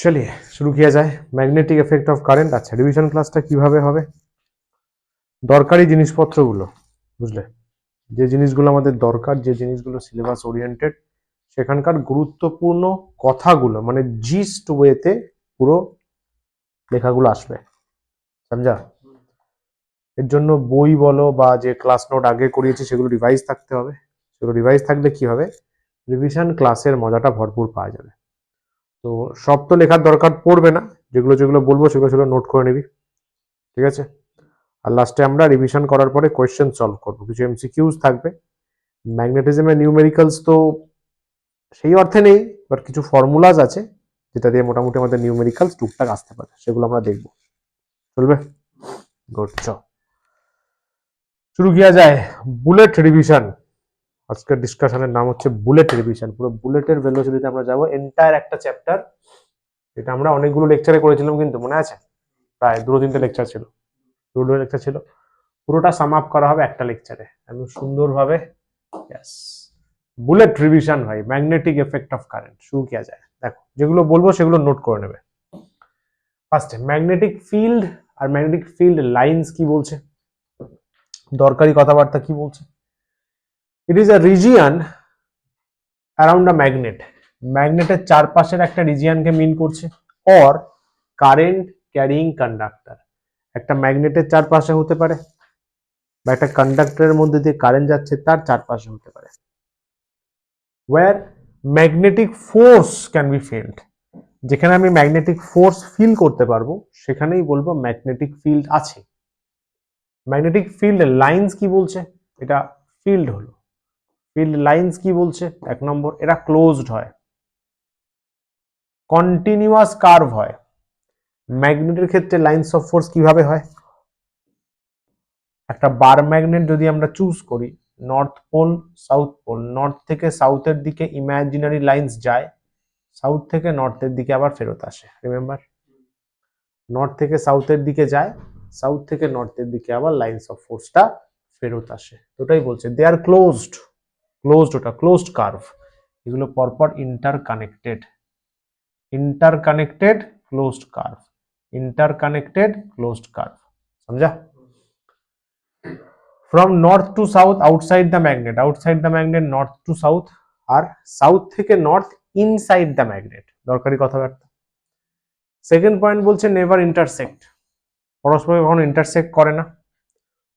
चलिए शुरू किया जाए। Magnetic effect of current. আচ্ছা, রিভিশন ক্লাসটা কিভাবে হবে? দরকারি জিনিসপত্রগুলো, বুঝলে, যে জিনিসগুলো আমাদের দরকার, যে জিনিসগুলো সিলেবাস ওরিয়েন্টেড, সেখানকার গুরুত্বপূর্ণ কথাগুলো মানে জিস্ট ওয়েতে পুরো লেখাগুলো আসবে, সমঝা? এর জন্য বই বলো বা যে ক্লাস নোট আগে করিয়েছি সেগুলো রিভাইজ থাকতে হবে। সেগুলো রিভাইজ থাকলে কি হবে, রিভিশন ক্লাসের মজাটা ভরপুর পাওয়া যাবে। তো সব তো লেখার দরকার পড়বে না, যেগুলো যেগুলো বলবো সেগুলো সেগুলো নোট করে নিবি, ঠিক আছে? আর লাস্টে আমরা রিভিশন করার পরে কোয়েশ্চেন সলভ করবো, কিছু এমসিকিউজ থাকবে। ম্যাগনেটিজমের নিউমেরিক্যালস তো সেই অর্থে নেই, বাট কিছু ফর্মুলাজ আছে যেটা দিয়ে মোটামুটি আমাদের নিউমেরিক্যালস টুকটাক আসতে পারে, সেগুলো আমরা দেখবো। চলবে? গুড। শুরু কিয়া যায়। Bullet revision. আজকের ডিসকাশনের নাম হচ্ছে বুলেট রিভিশন। পুরো বুলেটের ভেলোসিটিতে আমরা যাবো, এন্টায়ার একটা চ্যাপ্টার। এটা আমরা অনেকগুলো লেকচারে করেছিলাম, কিন্তু মনে আছে প্রায় 2-3টে লেকচার ছিল, 2 লেকচার ছিল। পুরোটা সাম আপ করা হবে একটা লেকচারে, একদম সুন্দরভাবে। यस, বুলেট রিভিশন ভাই, ম্যাগনেটিক এফেক্ট অফ কারেন্ট। শুরু কিয়া যায়। দেখো, যেগুলো বলবো সেগুলো নোট করে নেবে। ফার্স্টে ম্যাগনেটিক ফিল্ড আর ম্যাগনেটিক ফিল্ড লাইন্স কি বলছে, দরকারি কথাবার্তা কি বলছে। It is a region around a magnet. ম্যাগনেটের চারপাশের একটা রিজিয়নকে মিন করছে। অর কারেন্ট ক্যারিং কন্ডাক্টর, একটা ম্যাগনেটের চারপাশে হতে পারে, বা একটা কন্ডাক্টরের মধ্যে দিয়ে কারেন্ট যাচ্ছে তার চারপাশে হতে পারে। Wire magnetic force can be field, যেখানে আমি ম্যাগনেটিক ফোর্স ফিল করতে পারবো সেখানেই বলবো ম্যাগনেটিক ফিল্ড আছে। ম্যাগনেটিক ফিল্ড লাইন্স কি বলছে, এটা ফিল্ড হলো। ফিল্ড লাইন্স কি বলছে, 1 নম্বর, এটা ক্লোজড হয়, কন্টিনিউয়াস কার্ভ হয়। ম্যাগনেটের ক্ষেত্রে লাইন্স অফ ফোর্স কিভাবে হয়, একটা বার ম্যাগনেট যদি আমরা চুজ করি, north pole south pole, north থেকে সাউথের দিকে ইমাজিনারি লাইন্স যায়, সাউথ থেকে নর্থের দিকে আবার ফেরত আসে। রিমেম্বার, নর্থ থেকে সাউথের দিকে যায়, সাউথ থেকে নর্থের দিকে আবার লাইন্স অফ ফোর্সটা ফেরত আসে। ওটাই বলছে দে আর ক্লোজড, ক্লোজড, ওটা ক্লোজড কার্ভ। এগুলো পরপর interconnected, interconnected closed curve, interconnected closed curve, समझा? From north to south outside the magnet, outside the magnet north to south, আর সাউথ থেকে নর্থ ইনসাইড দ্য ম্যাগনেট। দরকারি কথাবার্তা। Second point বলছে never intersect, পরস্পর কখনো ইন্টারসেক্ট করে না।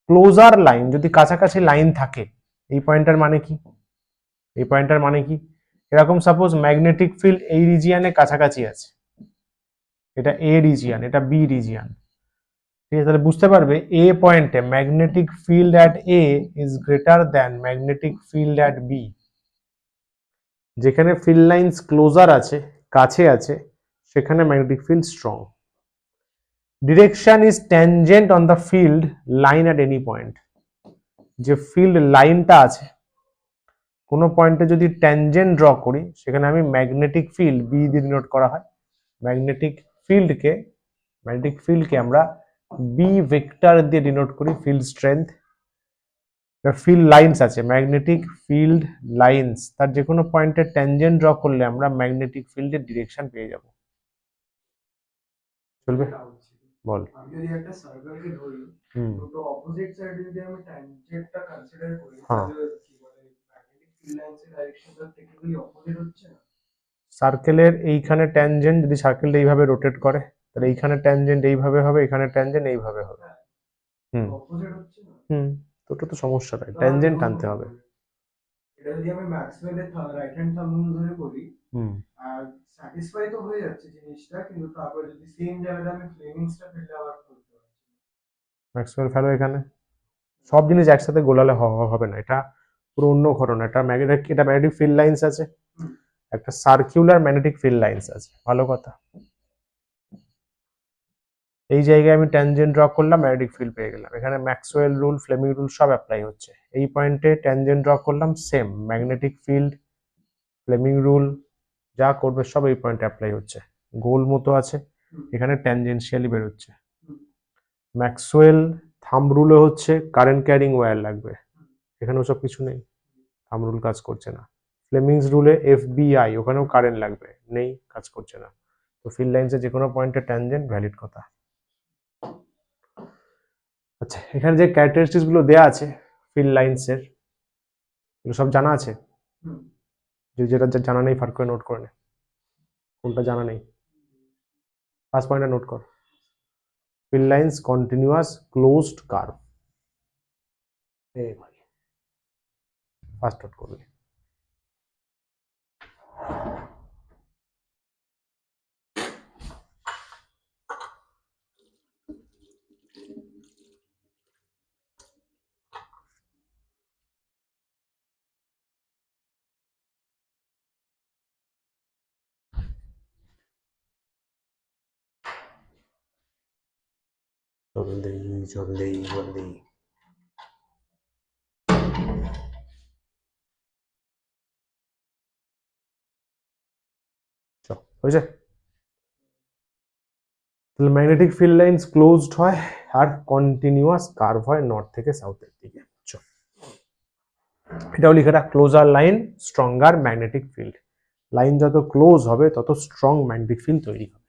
ক্লোজার লাইন, যদি কাছাকাছি লাইন থাকে, এই পয়েন্টটার মানে কি, এই পয়েন্টটার মানে কি, এরকম সাপোজ ম্যাগনেটিক ফিল্ড এই রিজিয়নে কাছাকাছি আছে, এটা এ রিজিয়ন, এটা বি রিজিয়ন, ঠিক আছে? তাহলে বুঝতে পারবে এ পয়েন্টে magnetic field at A is greater than magnetic field at B. যেখানে ফিল্ড লাইন্স ক্লোজার আছে, কাছে আছে, সেখানে magnetic field strong. Direction is tangent on the field line at any point, যে ফিল্ড লাইনটা আছে কোনো পয়েন্টে যদি ট্যানজেন্ট ড্র করি, সেখানে আমি ম্যাগনেটিক ফিল্ড বি দিয়ে ডিনোট করা হয়। ম্যাগনেটিক ফিল্ডকে, ম্যাগনেটিক ফিল্ডকে আমরা বি ভেক্টর দিয়ে ডিনোট করি, ফিল্ড স্ট্রেংথ। ফিল্ড লাইন্স আছে, ম্যাগনেটিক ফিল্ড লাইন্স, তার যে কোনো পয়েন্টে ট্যানজেন্ট ড্র করলে আমরা ম্যাগনেটিক ফিল্ডের ডিরেকশন পেয়ে যাব। চলবে? বল। আমি যদি একটা সার্কেলকে ধরি, দুটো অপোজিট সাইডে যদি আমি ট্যানজেন্টটা কনসিডার করি, তাহলে কি বলে ম্যাগনেটিক ফিল্ড লাইনসের ডাইরেকশনটা টেকনিক্যালি অপোজিট হচ্ছে না? সার্কেলের এইখানে ট্যানজেন্ট যদি সার্কেলটা এইভাবে রোটেট করে, তাহলে এইখানে ট্যানজেন্ট এইভাবে হবে, এখানে ট্যানজেন্ট এইভাবে হবে। অপোজিট হচ্ছে না? ওটা তো সমস্যা নাই, ট্যানজেন্ট টানতে হবে। এটা যদি আমি ম্যাক্সওয়েলের রাইট হ্যান্ড থাম্ব রুল ধরে করি, আর স্যাটিসফাই তো হয়ে যাচ্ছে জিনিসটা, কিন্তু তারপরে যদি সেম জায়গাতে আমি ফ্লেমিংসটা ফেললে আবার করতে পারছি না। ম্যাক্সওয়েল ফেলো এখানে, সব জিনিস একসাথে গোলালে হবে না, এটা পুরো অন্য ঘটনা। এটা ম্যাগনেটিক ফিল্ড লাইন্স আছে, একটা সার্কুলার ম্যাগনেটিক ফিল্ড লাইন্স আছে, ভালো কথা। এই জায়গায় আমি ট্যানজেন্ট ড্র করলাম, ম্যাগনেটিক ফিল্ড পেয়ে গেলাম। এখানে ম্যাক্সওয়েল রুল, ফ্লেমিং রুল সব অ্যাপ্লাই হচ্ছে। এই পয়েন্টে ট্যানজেন্ট ড্র করলাম, same magnetic field, Fleming rule যা করবে সব এই পয়েন্টে অ্যাপ্লাই হচ্ছে। গোল মতো আছে, এখানে ট্যানজেনশিয়ালি বেরোচ্ছে। ম্যাক্সওয়েল থাম্ব রুলে হচ্ছে কারেন্ট ক্যারিং ওয়্যার লাগবে, এখানে ওসব কিছু নেই, থাম্ব রুল কাজ করছে না। ফ্লেমিংস রুলে এফবিআই, ওখানেও কারেন্ট লাগবে, নেই, কাজ করছে না। তো ফিল্ড লাইন্সের যে কোনো পয়েন্টে ট্যানজেন্ট ভ্যালিড কথা। আচ্ছা, এখানে যে ক্যারেক্টারিস্টিক্স গুলো দেয়া আছে ফিল্ড লাইন্সের, এগুলো সব জানা আছে? হুম। যেটা জানা নেই ফাট করে নোট করে নে, কোনটা জানা নেই ফার্স্ট পয়েন্টটা নোট কর। Field lines continuous closed curve, এই ভাই ফার্স্ট নোট করবি। জলদি জলদি জলদি। হয়েছে? তাহলে ম্যাগনেটিক ফিল্ড লাইন্স ক্লোজড হয় আর কন্টিনিউয়াস কার্ভ হয় নর্থ থেকে সাউথের দিকে। এটাও লিখে রাখ, closer line stronger magnetic field. Line যত ক্লোজ হবে তত স্ট্রং ম্যাগনেটিক ফিল্ড তৈরি হবে।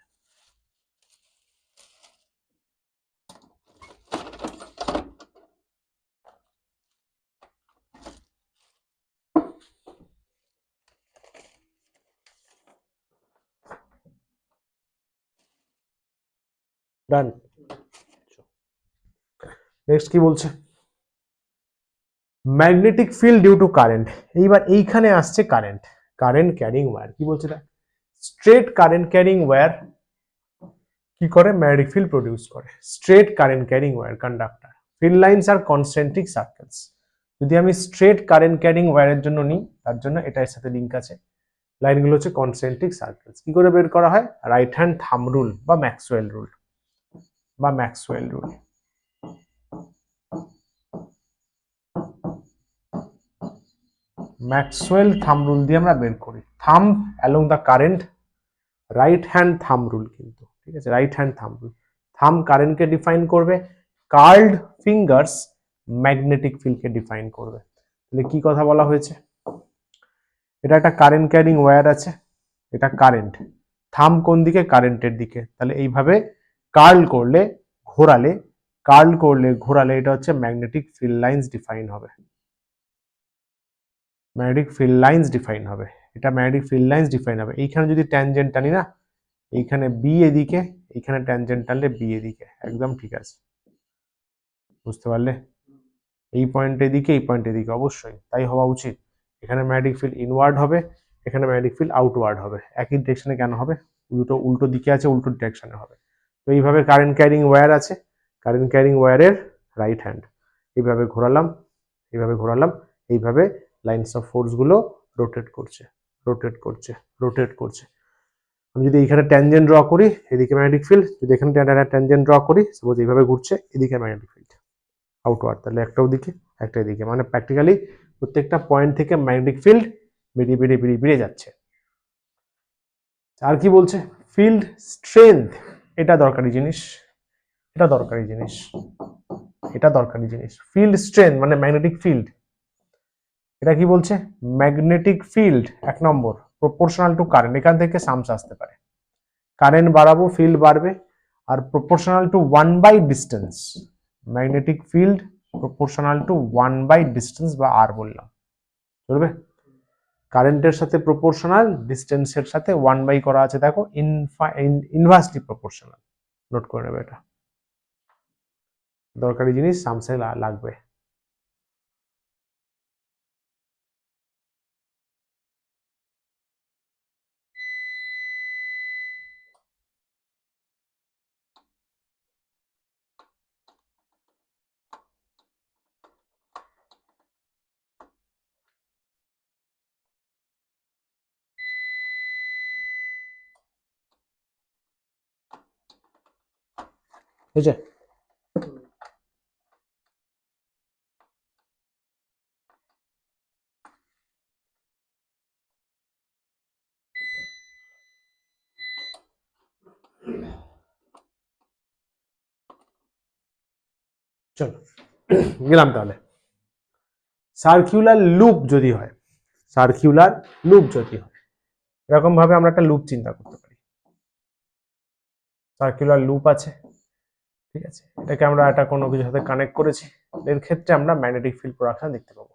ডান। নেক্সট কি বলছে? Magnetic field due to current. এইবার এইখানে আসছে কারেন্ট, কারেন্ট ক্যারিং ওয়্যার। কি বলছে না, স্ট্রেট কারেন্ট ক্যারিং ওয়্যার কি করে, ম্যাগনেটিক ফিল্ড প্রডিউস করে। Straight current carrying wire conductor, field lines আর কনসেন্ট্রিক সার্কেলস। যদি আমি স্ট্রেট কারেন্ট ক্যারিং ওয়্যারের জন্য নিই, তার জন্য এটার সাথে লিঙ্ক আছে। লাইনগুলো হচ্ছে কনসেন্ট্রিক সার্কেলস। কি করে বের করা হয়, রাইট হ্যান্ড থাম রুল বা ম্যাক্সওয়েল রুল, বা ম্যাক্সওয়েল রুল। ম্যাক্সওয়েল থাম রুল দিয়ে আমরা বের করি। থাম along the current, right hand থাম রুল কিন্তু, ঠিক আছে, রাইট হ্যান্ড থাম রুল। থাম কারেন্টকে ডিফাইন করবে, কার্লড ফিঙ্গার্স ম্যাগনেটিক ফিল্ডকে ডিফাইন করবে। তাহলে কি কথা বলা হয়েছে, এটা একটা কারেন্ট ক্যারিং ওয়্যার আছে, এটা কারেন্ট, থাম কোন দিকে, কারেন্টের দিকে। তাহলে এইভাবে কার্ল করলে ঘোরালে, কার্ল করলে ঘোরালে এটা হচ্ছে ম্যাগনেটিক ফিল্ড লাইন্স ডিফাইন হবে। ম্যাগনেটিক ফিল্ড লাইন্স ডিফাইন হবে, এটা ম্যাগনেটিক ফিল্ড লাইন্স ডিফাইন হবে। এইখানে যদি ট্যানজেন্ট টানি না, এইখানে বি এদিকে, এইখানে ট্যানজেন্ট টানলে বি এদিকে, একদম ঠিক আছে, বুঝতে পারলে? এই পয়েন্ট এদিকে, এই পয়েন্ট এদিকে, অবশ্যই তাই হওয়া উচিত। এখানে ম্যাগনেটিক ফিল্ড ইনওয়ার্ড হবে, এখানে ম্যাগনেটিক ফিল্ড আউটওয়ার্ড হবে। একই ডিরেকশনে কেন হবে, দুটো উল্টো দিকে আছে, উল্টো ডিরেকশনে হবে। তো এইভাবে কারেন্ট ক্যারিং ওয়্যার আছে, কারেন্ট ক্যারিং ওয়্যারের রাইট হ্যান্ড, এইভাবে ঘোরালাম, এইভাবে ঘোরালাম, এইভাবে লাইন্স অফ ফোর্স গুলো রোটেট করছে, রোটেট করছে, রোটেট করছে। আমি যদি এখানে ট্যানজেন্ট ড্র করি, এদিকে ম্যাগনেটিক ফিল্ড, যদি এখানে ট্যানজেন্ট ড্র করি, সাপোজ এইভাবে ঘুরছে, এদিকে ম্যাগনেটিক ফিল্ড আউটওয়ার্ড, তাহলে একটা ওদিকে একটা এদিকে, মানে প্র্যাকটিক্যালি প্রত্যেকটা পয়েন্ট থেকে ম্যাগনেটিক ফিল্ড বেরিয়ে বেরিয়ে বেরিয়ে বেরিয়ে যাচ্ছে। আর কি বলছে, ফিল্ড স্ট্রেংথ, এটা দরকারি জিনিস, এটা দরকারি জিনিস, এটা দরকারি জিনিস। ফিল্ড স্ট্রেংথ মানে ম্যাগনেটিক ফিল্ড, এটা কি বলছে, ম্যাগনেটিক ফিল্ড এক নম্বর প্রপোর্শনাল টু কারেন্ট। এখান থেকে সামস আসতে পারে, কারেন্ট বাড়াবো ফিল্ড বাড়বে, আর proportional to 1 by distance, magnetic field proportional to 1 by distance বা আর বললাম, চলবে? কারেন্টের সাথে প্রপোর্শনাল, ডিস্টেন্সের সাথে 1 বাই করা আছে, দেখো ইনভার্সলি প্রপোর্শনাল, নোট করে নেবে, এটা দরকারি জিনিস, সামসে লাগবে। বুঝছে? চলো গেলাম তাহলে। সার্কুলার লুপ যদি হয়, সার্কুলার লুপ যদি হয়, এরকম ভাবে আমরা একটা লুপ চিন্তা করতে পারি। সার্কুলার লুপ আছে, ঠিক আছে, এটাকে আমরা একটা কোনো কিছুর সাথে কানেক্ট করেছি, এর ক্ষেত্রে আমরা ম্যাগনেটিক ফিল্ড প্রোডাকশন দেখতে পাবো।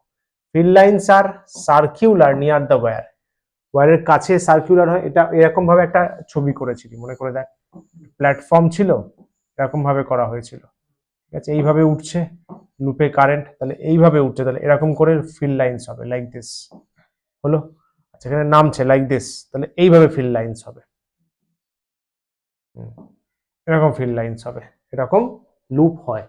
Field lines are circular near the wire, ওয়্যারের কাছে সার্কুলার হয়, এটা এরকম ভাবে একটা ছবি করেছিলি মনে করে দেখ, প্ল্যাটফর্ম ছিল, এরকম ভাবে করা হয়েছিল, ঠিক আছে, এইভাবে উঠছে লুপে কারেন্ট, তাহলে এইভাবে উঠছে, তাহলে এরকম করে ফিল্ড লাইনস হবে লাইক দিস, হলো, আচ্ছা এখানে নামছে লাইক দিস, তাহলে এইভাবে ফিল্ড লাইনস হবে, এরকম ফিল্ড লাইনস হবে, এরকম লুপ হয়।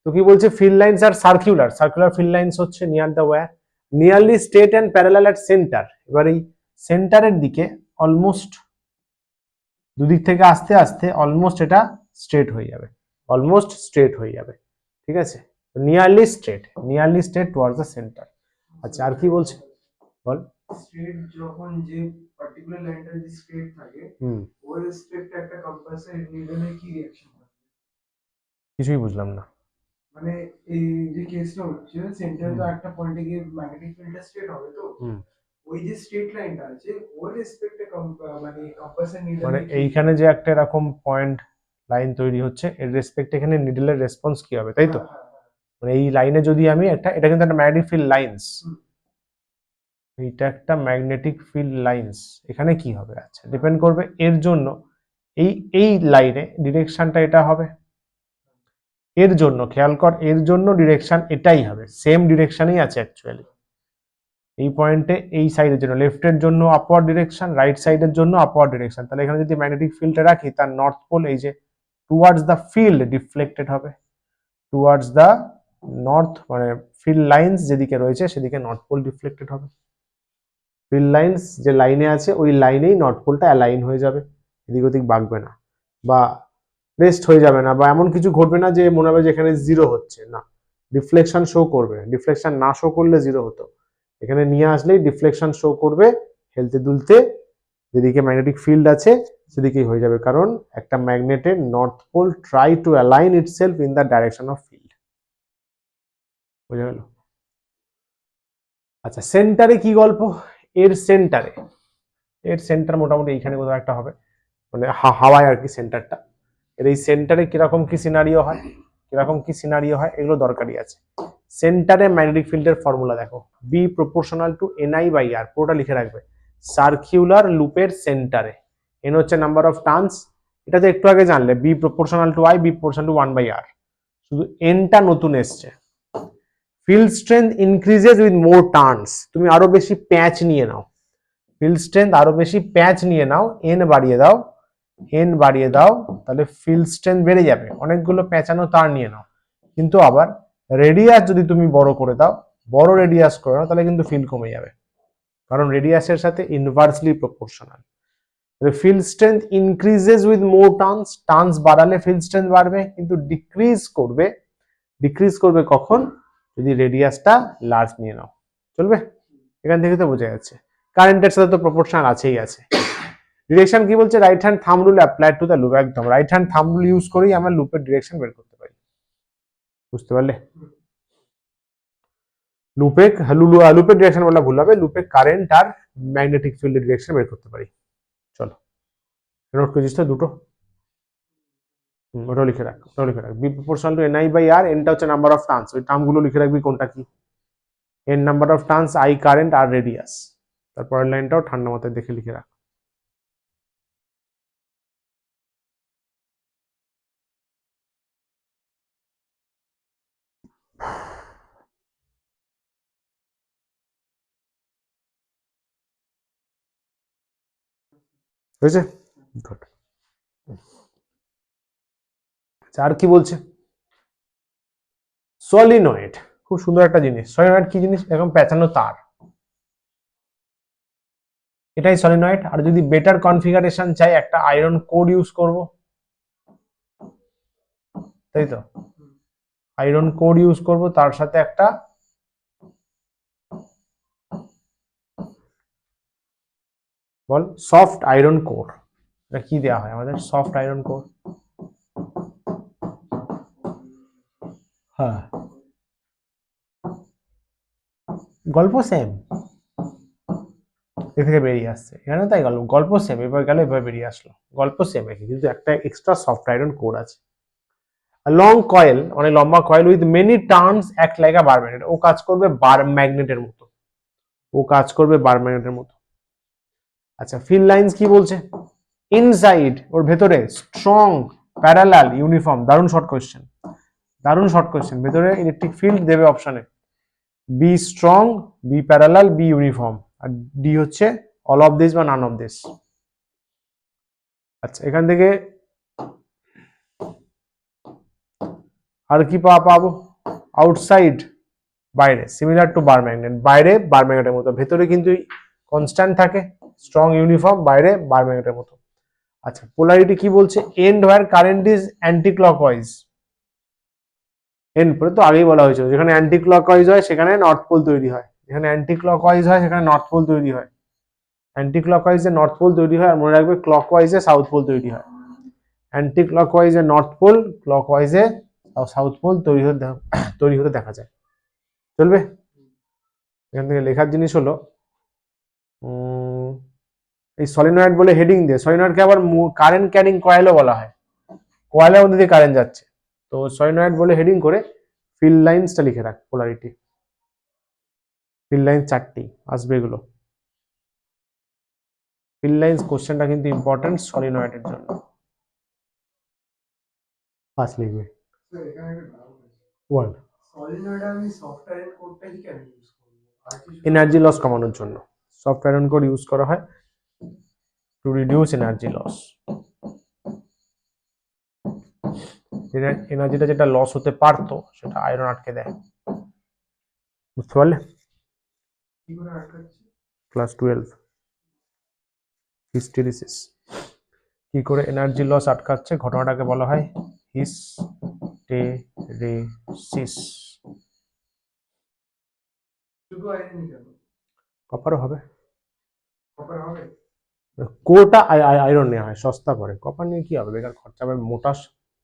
তো কি বলছে, field lines are circular, circular field lines হচ্ছে near the wire, nearly straight and parallel at center, এবার এই সেন্টারের দিকে অলমোস্ট দুদিক থেকে আস্তে আস্তে অলমোস্ট এটা স্ট্রেট হয়ে যাবে, অলমোস্ট স্ট্রেট হয়ে যাবে, ঠিক আছে, nearly straight towards the centre. আচ্ছা আর কি বলছে বল। স্ট্রেট যখন যে পার্টিকুলার লাইনটা যে স্ট্রেট থাকে, ওর রেসপেক্টে একটা কম্পাসের নিডলে কি রিঅ্যাকশন হবে? কিছুই বুঝলাম না। মানে এই যে কেসটা হচ্ছে, সেন্টারে তো একটা পয়েন্টে গিয়ে ম্যাগনেটিক ফিল্ডটা স্ট্রেট হবে, তো ওই যে স্ট্রেট লাইনটা আছে ওর রেসপেক্টে মানে কম্পাসের নিডলে মানে এইখানে যে একটা এরকম পয়েন্ট লাইন তৈরি হচ্ছে, এর রেসপেক্টে এখানে নিডলের রেসপন্স কি হবে, তাই তো, মানে এই লাইনে যদি আমি একটা, এটা কিন্তু একটা ম্যাগনেটিক ফিল্ড লাইনস, এইটা একটা ম্যাগনেটিক ফিল্ড লাইনস, এখানে কি হবে, আচ্ছা ডিপেন্ড করবে এর জন্য, এই এই লাইনে ডিরেকশনটা এটা হবে, এর জন্য খেয়াল কর, এর জন্য ডিরেকশন এটাই হবে, সেম ডিরেকশনই আছে অ্যাকচুয়ালি, এই পয়েন্টে এই সাইডের জন্য লেফটের জন্য আপওয়ার্ড ডিরেকশন, রাইট সাইডের জন্য আপওয়ার্ড ডিরেকশন, তাহলে এখানে যদি ম্যাগনেটিক ফিল্ডটা রাখি, তার নর্থ পোল এই যে টুয়ার্ডস দ্য ফিল্ড ডিফ্লেক্টেড হবে, টুয়ার্ডস দ্য নর্থ, মানে ফিল্ড লাইন্স যেদিকে রয়েছে সেদিকে নর্থ পোল ডিফ্লেক্টেড হবে, ফিল্ড লাইন্স যে লাইনে আছে ওই লাইনেই নর্থ পোলটা অ্যালাইন হয়ে যাবে, এদিক ওদিক বাঁকবে না বা রেস্ট হয়ে যাবে না, বা এমন কিছু ঘটবে না যে মনে হবে যে এখানে জিরো হচ্ছে না, ডিফ্লেকশন শো করবে, ডিফ্লেকশন না শো করলে জিরো হতো, এখানে নিয়ে আসলেই ডিফ্লেকশন শো করবে, হেলতে দুলতে যেদিকে ম্যাগনেটিক ফিল্ড আছে সেদিকেই হয়ে যাবে, কারণ একটা ম্যাগনেটের north pole try to align itself in the direction of field, বুঝা গেল। আচ্ছা সেন্টারে কি গল্প, এর সেন্টারে, এর সেন্টার মোটামুটি এইখানে কোথাও একটা হবে, মানে হাওয়ায় আর কি সেন্টারটা, এর এই সেন্টারে কিরকম কি সিনারিও হয়, কিরকম কি সিনারিও হয় এগুলো দরকারি আছে। সেন্টারে ম্যাগনেটিক ফিল্ডের ফর্মুলা দেখো, B proportional to NI by R, পুরোটা লিখে রাখবে, সার্কুলার লুপের সেন্টারে এন হচ্ছে নাম্বার অফ টার্নস, এটা তো একটু আগে জানলে, B proportional to I, B proportional to 1/r, শুধু এনটা নতুন এসছে, field strength increases with more turns, তুমি আরো বেশি প্যাচ নিয়ে নাও, ফিল্ড স্ট্রেংথ আরো বেশি প্যাচ নিয়ে নাও, এন বাড়িয়ে দাও, এন বাড়িয়ে দাও, তাহলে ফিল্ড স্ট্রেংথ বেড়ে যাবে, অনেকগুলো পেঁচানো তার নিয়ে নাও, কিন্তু আবার রেডিয়াস যদি তুমি বড় করে দাও, বড় রেডিয়াস করে নাও, তাহলে কিন্তু ফিল্ড কমে যাবে, কারণ রেডিয়াসের সাথে inversely proportional, field strength increases with more turns, turns বাড়ালে ফিল্ড স্ট্রেংথ বাড়বে, কিন্তু ডিক্রিজ করবে কখন, যদি রেডিয়াসটা লার্জ নিয়ে নাও, চলবে, এখান থেকে তো বোঝা যাচ্ছে, কারেন্টের সাথে তো প্রপোর্শনাল আছেই আছে। ডিরেকশন কি বলছে, right hand thumb rule apply to the loop, একদম right hand thumb rule use করেই আমরা লুপের ডিরেকশন বের করতে পারি, বুঝতে পারলে, লুপের ডিরেকশন বলা ভুল হবে, লুপে কারেন্ট আর ম্যাগনেটিক ফিল্ডের ডিরেকশন বের করতে পারি, চলো নোট করেছিস তো দুটো, ওটাও লিখে রাখ, B proportional to NI by R, এনটা হচ্ছে নাম্বার অফ টার্নস, ওই টার্মগুলো লিখে রাখবি কোনটা কি, N number of turns, I current, আর রেডিয়াস, তারপরের লাইনটাও ঠান্ডা মাথায় দেখে লিখে রাখ। হয়েছে, গুড। আর কি বলছে, সলিনয়েড, খুব সুন্দর একটা জিনিস, সলিনয়েড কি জিনিস, এরকম পেঁচানো তার, এটাই সলিনয়েড, আর যদি বেটার কনফিগারেশন চাই একটা আয়রন কোর ইউজ করব, তাই তো, আয়রন কোর ইউজ করব, তার সাথে একটা বল সফট আয়রন কোর, এটা কি দেওয়া হয় আমাদের, সফট আয়রন কোর, হ্যাঁ গল্প সেম, এ থেকে বেরিয়ে আসছে, এখানে তাই গেল, গল্প সেম, এবার গেল এবার বেরিয়ে আসলো, গল্প সেম একই, কিন্তু একটা এক্সট্রা সফট আয়রন কোর আছে। লং কয়েল, অনেক লম্বা coil with many turns act like a bar magnet, ও কাজ করবে বার ম্যাগনেটের মতো, ও কাজ করবে বার ম্যাগনেটের মতো। আচ্ছা, ফিল লাইন্স কি বলছে, ইনসাইড, ওর ভেতরে স্ট্রং প্যারালাল ইউনিফর্ম, দারুণ শর্ট কোয়েশ্চেন, দারুণ শর্ট কোয়েশ্চেন, ভেতরে ইলেকট্রিক ফিল্ড দেবে অপশনে, be strong, be parallel, be uniform, আর ডি হচ্ছে অল অফ দিস বা নান অফ দিস। আচ্ছা, এখান থেকে আর কি পাবো, আউটসাইড, বাইরে, সিমিলার টু বার ম্যাগনেট, বাইরে বার ম্যাগনেটের মতো, ভেতরে কিন্তু কনস্ট্যান্ট থাকে, স্ট্রং ইউনিফর্ম, বাইরে বার ম্যাগনেটের মতো। আচ্ছা, পোলারিটি কি বলছে, end where current is anticlockwise, end পরে তো আগেই বলা হয়েছিল, যেখানে অ্যান্টি ক্লকওয়াইজ হয় সেখানে নর্থ পোল তৈরি হয়, যেখানে অ্যান্টি ক্লকওয়াইজ হয় সেখানে নর্থ পোল তৈরি হয়, অ্যান্টি ক্লকওয়াইজে নর্থ পোল তৈরি হয়, আর মনে রাখবে ক্লকওয়াইজে সাউথ পোল তৈরি হয়, অ্যান্টি ক্লকওয়াইজে নর্থ পোল, ক্লকওয়াইজে সাউথ পোল তৈরি হতে দেখা যায়। চলবে? এখান থেকে লেখার জিনিস হলো, এই সলিনয়েড বলে হেডিং দিয়ে, সলিনয়েডকে আবার কারেন্ট ক্যারিং কয়েলও বলা হয়, কয়েলের মধ্যে দিয়ে কারেন্ট যাচ্ছে, তো সলিনয়েড বলে হেডিং করে ফিল্ড লাইন্সটা লিখে রাখ, পোলারিটি ফিল্ড লাইন 4টি আসবে এগুলো, ফিল্ড লাইন্স কোশ্চেনটা কিন্তু ইম্পর্টেন্ট সলিনয়েডের জন্য, পাঁচ লিখবে। তো এখানে একটা ডাউট আছে, ওয়ান, সলিনয়েডে আমি সফট আয়রন কোডটাই কেন ইউজ করব, আর কিছু এনার্জি লস কমানোর জন্য সফট আয়রন কোড ইউজ করা হয়, টু রিডিউস এনার্জি লস, এনার্জিটা যেটা লস হতে পারতো সেটা আয়রন আটকে দেয়, বুঝতে পারলে? কি করে আটকাচ্ছে? ক্লাস 12 হিস্টেরিসিস, কি করে এনার্জি লস আটকাচ্ছে, ঘটনাটাকে বলা হয় হিস্টেরেসিস। শুধু আয়রনই কেন, কপারও হবে, কপার হবে? কোটা আয়রন নেওয়া হয়, সস্তা পড়ে, কপার নিয়ে কি হবে, বেকার খরচা হবে, মোটা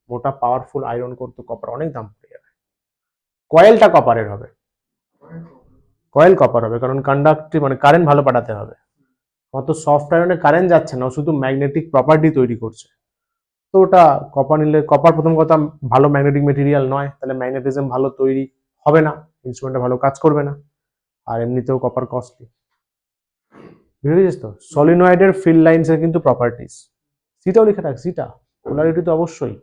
মোটা পাওয়ারফুল আয়রন করতে কপার অনেক দাম পড়ে যাবে, কয়েলটা কপারের হবে, কয়েল কপার হবে, কারণ কন্ডাক্টিভ মানে কারেন্ট ভালো পাঠাতে হবে, অত সফট আয়রনে কারেন্ট যাচ্ছে না, শুধু ম্যাগনেটিক প্রপার্টি তৈরি করছে, তো ওটা কপার নিলে, কপার প্রথম কথা ভালো ম্যাগনেটিক মেটেরিয়াল নয়, তাহলে ম্যাগনেটিজম ভালো তৈরি হবে না, ইনস্ট্রুমেন্টটা ভালো কাজ করবে না, আর এমনিতেও কপার কস্টলি, বুঝেছিস তো? সলিনয়েডের ফিল্ড লাইন্স এর কিন্তু প্রপার্টিস, সিটাও লিখে রাখ, সিটা, পোলারিটি তো অবশ্যই,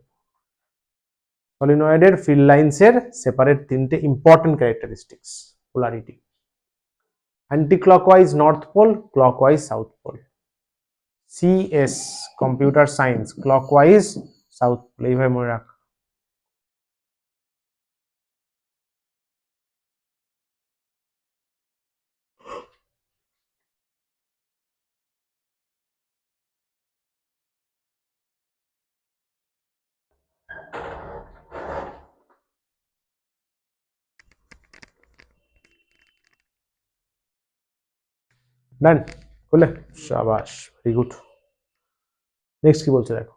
সলিনয়েডের ফিল্ড লাইন্স এর সেপারেট 3টে important characteristics, polarity, anticlockwise north pole, clockwise south pole, CS computer science, clockwise south pole, এইভাবে মনে রাখ। ডান করলে, শাবাশ, ভেরি গুড। নেক্সট কি বলছে দেখো,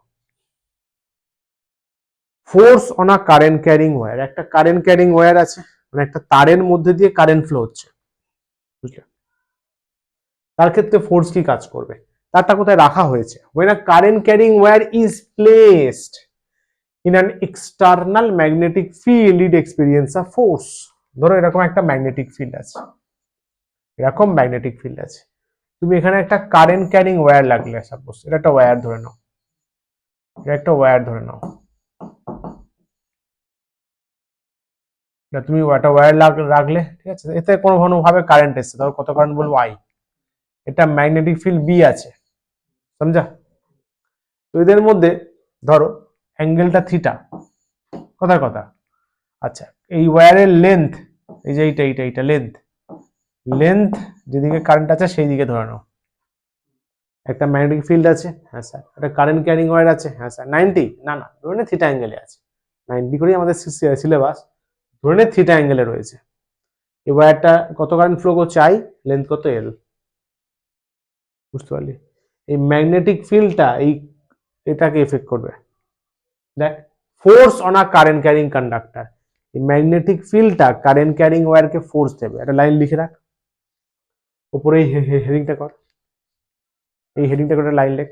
force on a current carrying wire, একটা কারেন্ট ক্যারিং ওয়্যার আছে, মানে একটা তারের মধ্যে দিয়ে কারেন্ট ফ্লো হচ্ছে, বুঝলে, তার ক্ষেত্রে ফোর্স কি কাজ করবে, তারটা কোথায় রাখা হয়েছে, when a current carrying wire is placed in an external magnetic field it experience a force, ধরো এরকম একটা ম্যাগনেটিক ফিল্ড আছে, এরকম ম্যাগনেটিক ফিল্ড আছে, তুমি এখানে একটা কারেন্ট ক্যারিং ওয়্যার লাগলে, সাপোজ এটা একটা ওয়্যার ধরে নাও, এটা একটা ওয়্যার ধরে নাও, তুমি একটা ওয়্যার রাখলে, ঠিক আছে, এতে কোনো ভাবে কারেন্ট এসছে, ধরো কত কারেন্ট বলবো, আই, এটা ম্যাগনেটিক ফিল্ড বি আছে, সমঝা, তো এদের মধ্যে ধরো অ্যাঙ্গেলটা থিটা, কথার কথা, আচ্ছা, এই ওয়্যারের লেন্থ, এই যে এইটা লেন্থ, লেন্থ যেদিকে কারেন্ট আছে সেই দিকে ধরে নাও, একটা ম্যাগনেটিক ফিল্ড আছে, হ্যাঁ স্যার, একটা কারেন্ট ক্যারিং ওয়্যার আছে, হ্যাঁ স্যার, 90, না ধরে নে থিটা অ্যাঙ্গেলে আছে, 90 করেই আমাদের সিলেবাস, ধরে নে থিটা অ্যাঙ্গেলে রয়েছে, এই ওয়্যারটা কত কারেন্ট ফ্লো করছে, আই, লেন্থ কত, এল, বুঝতে পারলি, এই ম্যাগনেটিক ফিল্ডটা এটাকে এফেক্ট করবে, দেখ, force on a current carrying conductor, এই ম্যাগনেটিক ফিল্ডটা কারেন্ট ক্যারিং ওয়্যারকে ফোর্স দেবে, একটা লাইন লিখে রাখ, উপরে এই হেডিংটা কর, এই হেডিংটা করে লাইন লেখ।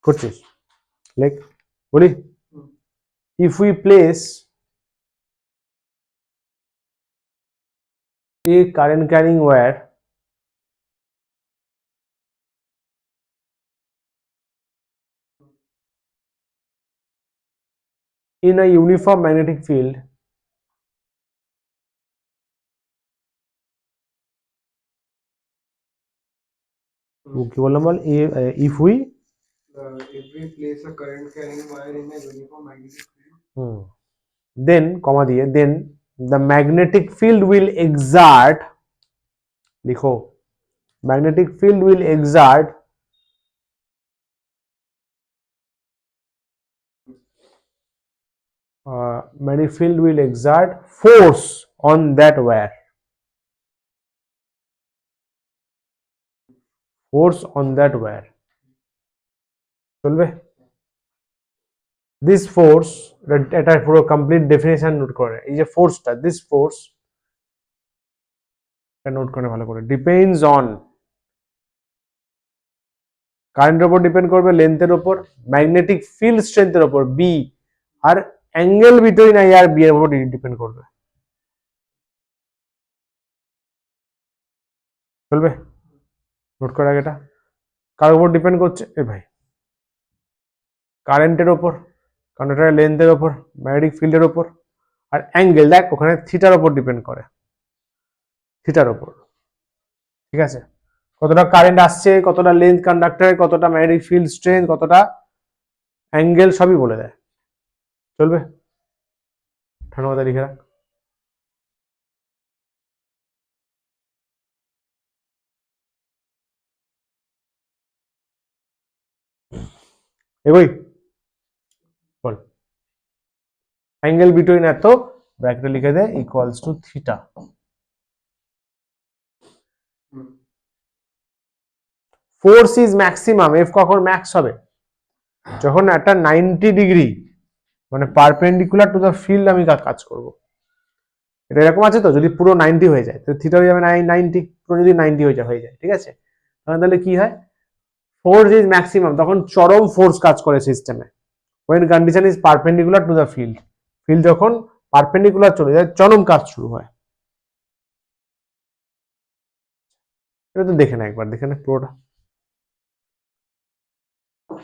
করছিস লেখ, বলি if we place a current carrying wire in a uniform magnetic field কি বললাম বল, if we if we place a current carrying wire in a uniform magnetic field, then comma দিয়ে then the magnetic field will exert, লিখো magnetic field will exert magnetic field will exert force on that wire, force on that wire, চলবে? this force, এটা পুরো complete definition note করে, এই যে ফোর্সটা, this force এটা note করে ভালো করে, ডিপেন্ডস অন, কারেন্টের উপর ডিপেন্ড করবে, লেন্থের উপর, ম্যাগনেটিক ফিল্ড স্ট্রেংথের উপর বি, আর অ্যাঙ্গেল বিটুইন আই আর বি এর উপর ডিপেন্ড করবে। চলবে? নোট করা আগে এটা কার উপর ডিপেন্ড করছে, এ ভাই কারেন্টের ওপর, কন্ডাক্টরের লেন্থের ওপর, ম্যাগনেটিক ফিল্ডের ওপর, আর অ্যাঙ্গেল দেখ ওখানে থিটার ওপর ডিপেন্ড করে, থিটার ওপর। ঠিক আছে, কতটা কারেন্ট আসছে, কতটা লেন্থ কন্ডাক্টরের, কতটা ম্যাগনেটিক ফিল্ড স্ট্রেংথ, কতটা অ্যাঙ্গেল, সবই বলে দেয়। চলবে? ঠান্ডা মাথায় লিখে রাখ। এগোই, বল অ্যাঙ্গেল বিটুইন এত, ব্র্যাকেটে লিখে দে equals to theta. Force is maximum, F কখন ম্যাক্স হবে, যখন একটা 90 ডিগ্রি মানে পারপেন্ডিকুলার টু দ্য ফিল্ড আমি কাজ করব। এটা এরকম আছে তো, যদি পুরো 90 হয়ে যায় তো থিটা হয়ে যাবে 90, পুরো যদি 90 হয়ে যায়, ঠিক আছে, তাহলে কি হয়, ফোর্স ইজ ম্যাক্সিমাম, তখন চরম ফোর্স কাজ করে সিস্টেমে, when condition is perpendicular to the field, field যখন পারপেন্ডিকুলার চলে যায় চরম কাজ শুরু হয়। এটা তো দেখে না, একবার দেখে না পুরোটা,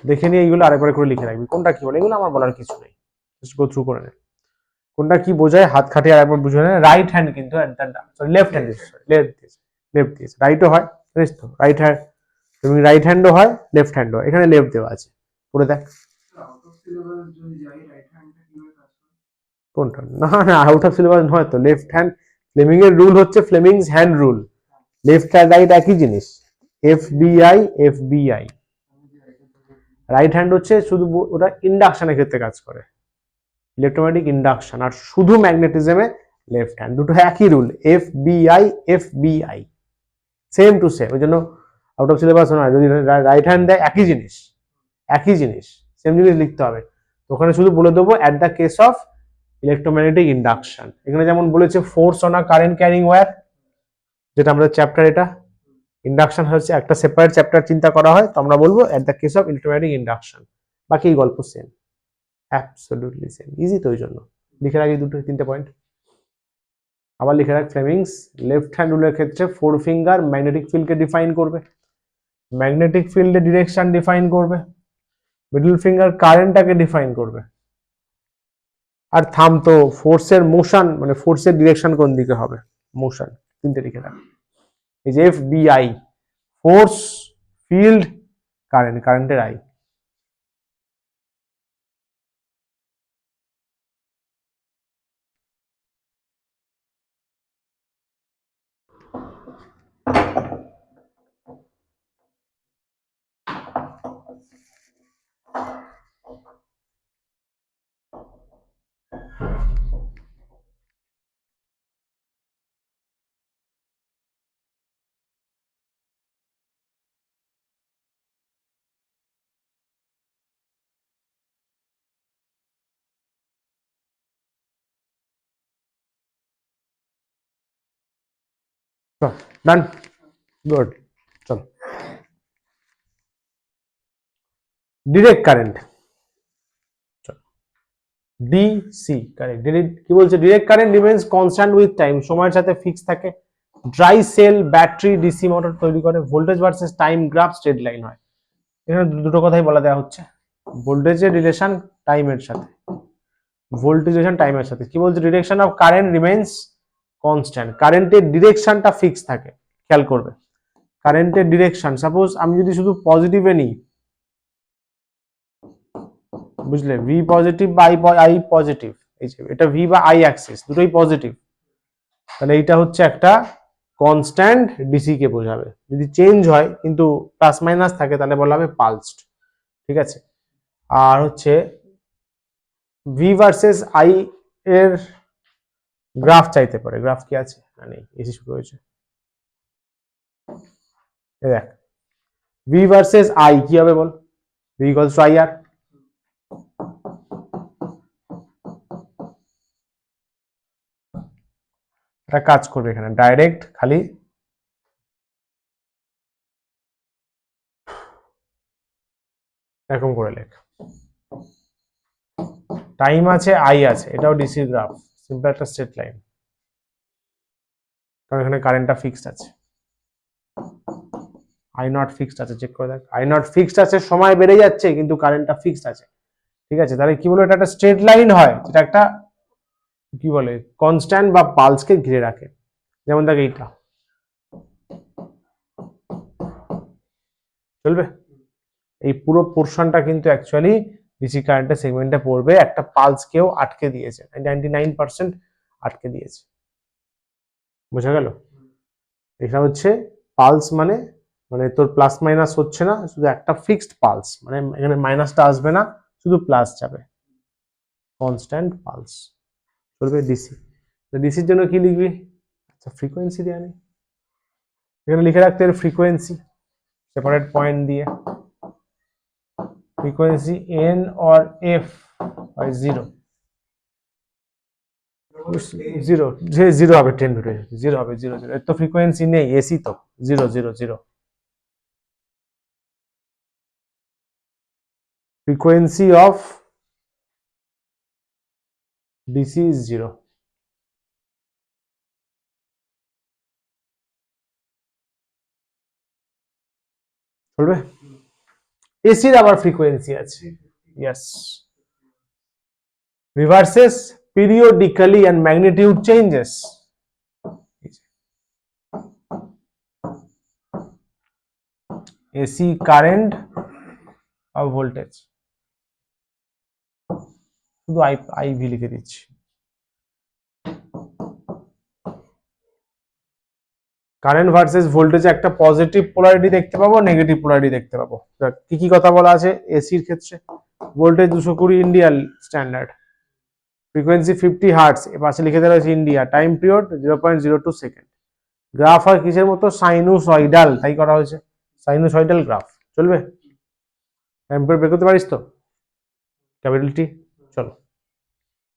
দেখে নিয়ে এইগুলো আরেকবার করে লিখে রাখবি, কোনটা কি বলে, এগুলো আমার বলার কিছু নেই, জাস্ট গো থ্রু করে নে, কোনটা কি বোঝায় হাত খাটিয়ে আরেকবার বুঝে নে। রাইট হ্যান্ড কিন্তু সরি লেফট হ্যান্ড, লেফট দিয়েছে, রাইটও হয়, জানিস তো, রাইট হ্যান্ড, তুমি রাইট হ্যান্ডও হয় লেফট হ্যান্ডও হয়, এখানে লেফট দেওয়া আছে, পড়ে দেখ আউট অফ সিলেবাস যদি যাই রাইট হ্যান্ডটা কিভাবে কাজ করে? কোনটা, না না আউট অফ সিলেবাস নয় তো, লেফট হ্যান্ড, ফ্লেমিং এর রুল হচ্ছে ফ্লেমিংস হ্যান্ড রুল, লেফট আর রাইট একই জিনিস, এফবিআই এফবিআই, রাইট হ্যান্ড হচ্ছে শুধু ওটা ইন্ডাকশনের ক্ষেত্রে কাজ করে, ইলেকট্রোম্যাগনেটিক ইন্ডাকশন, আর শুধু ম্যাগনেটিজমে লেফট হ্যান্ড, দুটো একই rule, FBI FBI, same to same, ওই জন্য আউট অফ সিলেবাস নয়, যদি রাইট হ্যান্ড দেয় একই জিনিস, একই জিনিস, সেম জিনিস লিখতে হবে, তো ওখানে শুধু বলে দেবো at the case of electromagnetic induction, এখানে যেমন বলেছে force on a current carrying wire, যেটা আমাদের চ্যাপ্টার, এটা ইন্ডাকশন হচ্ছে একটা সেপারেট চ্যাপ্টার চিন্তা করা হয়, তো আমরা বলবো at the case of electromagnetic induction, বাকি এই গল্প সেম, অ্যাবসলিউটলি সেম, ইজি তো, ওই জন্য লিখে রাখি দুটো তিনটে পয়েন্ট। আবার লিখে রাখ ফ্লেমিংস লেফট হ্যান্ড রুলের ক্ষেত্রে ফোর ফিঙ্গার ম্যাগনেটিক ফিল্ডকে ডিফাইন করবে, ম্যাগনেটিক ফিল্ডের ডিরেকশন ডিফাইন করবে, মিডল ফিঙ্গার কারেন্টটাকে ডিফাইন করবে, আর থাম তো ফোর্সের মোশন, মানে ফোর্সের ডিরেকশন কোন দিকে হবে, মোশন, তিনটে লিখে রাখ। এই যে এফবিআই, ফোর্স, ফিল্ড, কারেন্ট, কারেন্টের আই। Done, good. চলো, ডিরেক্ট কারেন্ট, ডিসি কারেন্ট, কি বলছে, direct current remains constant with time, সময়ের সাথে ফিক্স থাকে। Dry sell battery DC motor তৈরি করে, voltage versus time graph straight line হয়। এখানে দুটো কথাই বলা দেওয়া হচ্ছে, ভোল্টেজের রিলেশন টাইমের সাথে, ভোল্টেজ রিলেশন টাইমের সাথে। কি বলছে, direction of current remains constant, কারেন্টের ডিরেকশনটা ফিক্স থাকে। খেয়াল করবে, কারেন্টের ডিরেকশন, সাপোজ আমি যদি শুধু পজিটিভে নিই, বুঝলে, ভি পজিটিভ বা আই পজিটিভ, এই যে এটা ভি বা আই অ্যাক্সিস দুটোই পজিটিভ, তাহলে এইটা হচ্ছে একটা কনস্ট্যান্ট ডিসি কে বোঝাবে। যদি চেঞ্জ হয় কিন্তু প্লাস মাইনাস থাকে তাহলে বলা হবে পালসড, ঠিক আছে। আর হচ্ছে ভি ভার্সেস আই এর গ্রাফ চাইতে পারে, গ্রাফ কি আছে না নেই, এসি শুরু হয়েছে, দেখ ভি ভার্সেস আই কি হবে বল, ভি ইকুয়ালস টু আই আর, একটা কাজ করবে এখানে ডাইরেক্ট খালি এরকম করে লেখ, টাইম আছে আই আছে, এটাও ডিসি গ্রাফ, সিম্পল একটা স্ট্রেট লাইন, কারণ এখানে কারেন্টটা ফিক্সড আছে, আই নট ফিক্সড আছে, চেক করে দেখ, আই নট ফিক্সড আছে, সময় বেড়ে যাচ্ছে কিন্তু কারেন্টটা ফিক্সড আছে, ঠিক আছে। তাহলে কি বলবো, এটা একটা স্ট্রেট লাইন হয়, যেটা একটা কি বলে কনস্ট্যান্ট বা পালসকে ঘিরে রাখে। যেমন দেখ এইটা, চলবে, এই পুরো পোর্শনটা কিন্তু অ্যাকচুয়ালি ডিসি কারেন্টের সেগমেন্টে পড়বে, একটা পালসকেও আটকে দিয়েছে, 99% আটকে দিয়েছে, বোঝা গেল। এটা হচ্ছে পালস, মানে মানে তোর প্লাস মাইনাস হচ্ছে না, শুধু একটা ফিক্সড পালস, মানে এখানে মাইনাসটা আসবে না, শুধু প্লাস যাবে, কনস্ট্যান্ট পালস, চলবে ডিসি। ডিসির জন্য কি লিখবি, আচ্ছা ফ্রিকোয়েন্সি দেওয়া নেই, এখানে লিখে রাখতে হবে ফ্রিকোয়েন্সি সেপারেট পয়েন্ট দিয়ে, frequency N or F by zero, zero, যে জিরো হবে 10 ধরে, জিরো হবে, জিরো জিরো, এর তো ফ্রিকোয়েন্সি নেই, এসি তো, zero zero zero, frequency of DC is zero, চলবে। এসির আবার ফ্রিকোয়েন্সি আছে, yes, reverses periodically and magnitude changes, AC current or voltage, শুধু IV লিখে দিচ্ছি, কারেন্ট ভার্সেস ভোল্টেজে একটা পজিটিভ পোলারিটি দেখতে পাবো, নেগেটিভ পোলারিটি দেখতে পাবো। কি কি কথা বলা আছে এসির ক্ষেত্রে, voltage 220 Indian standard, frequency 50 hertz, এ পাশে লিখে দেওয়া হয়েছে India, time period 0.02 second, graph হয় কিসের মতো, সাইনুসয়েডাল, তাই করা হয়েছে, সাইনুসয়েডাল গ্রাফ, চলবে। টাইম পিরিয়ড বের করতে পারিস তো, ক্যাপিটাল টি, চলো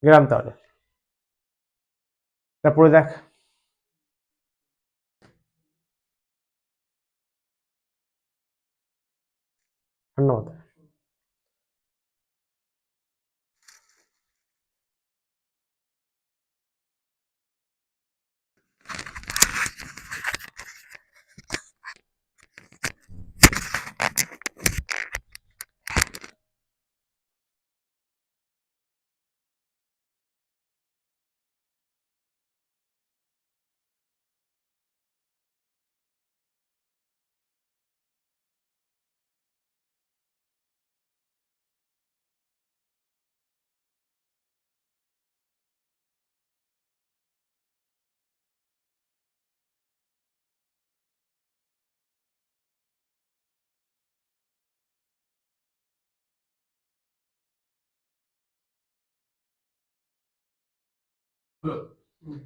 গেলাম তাহলে, তারপরে দেখ, ধন্যবাদ।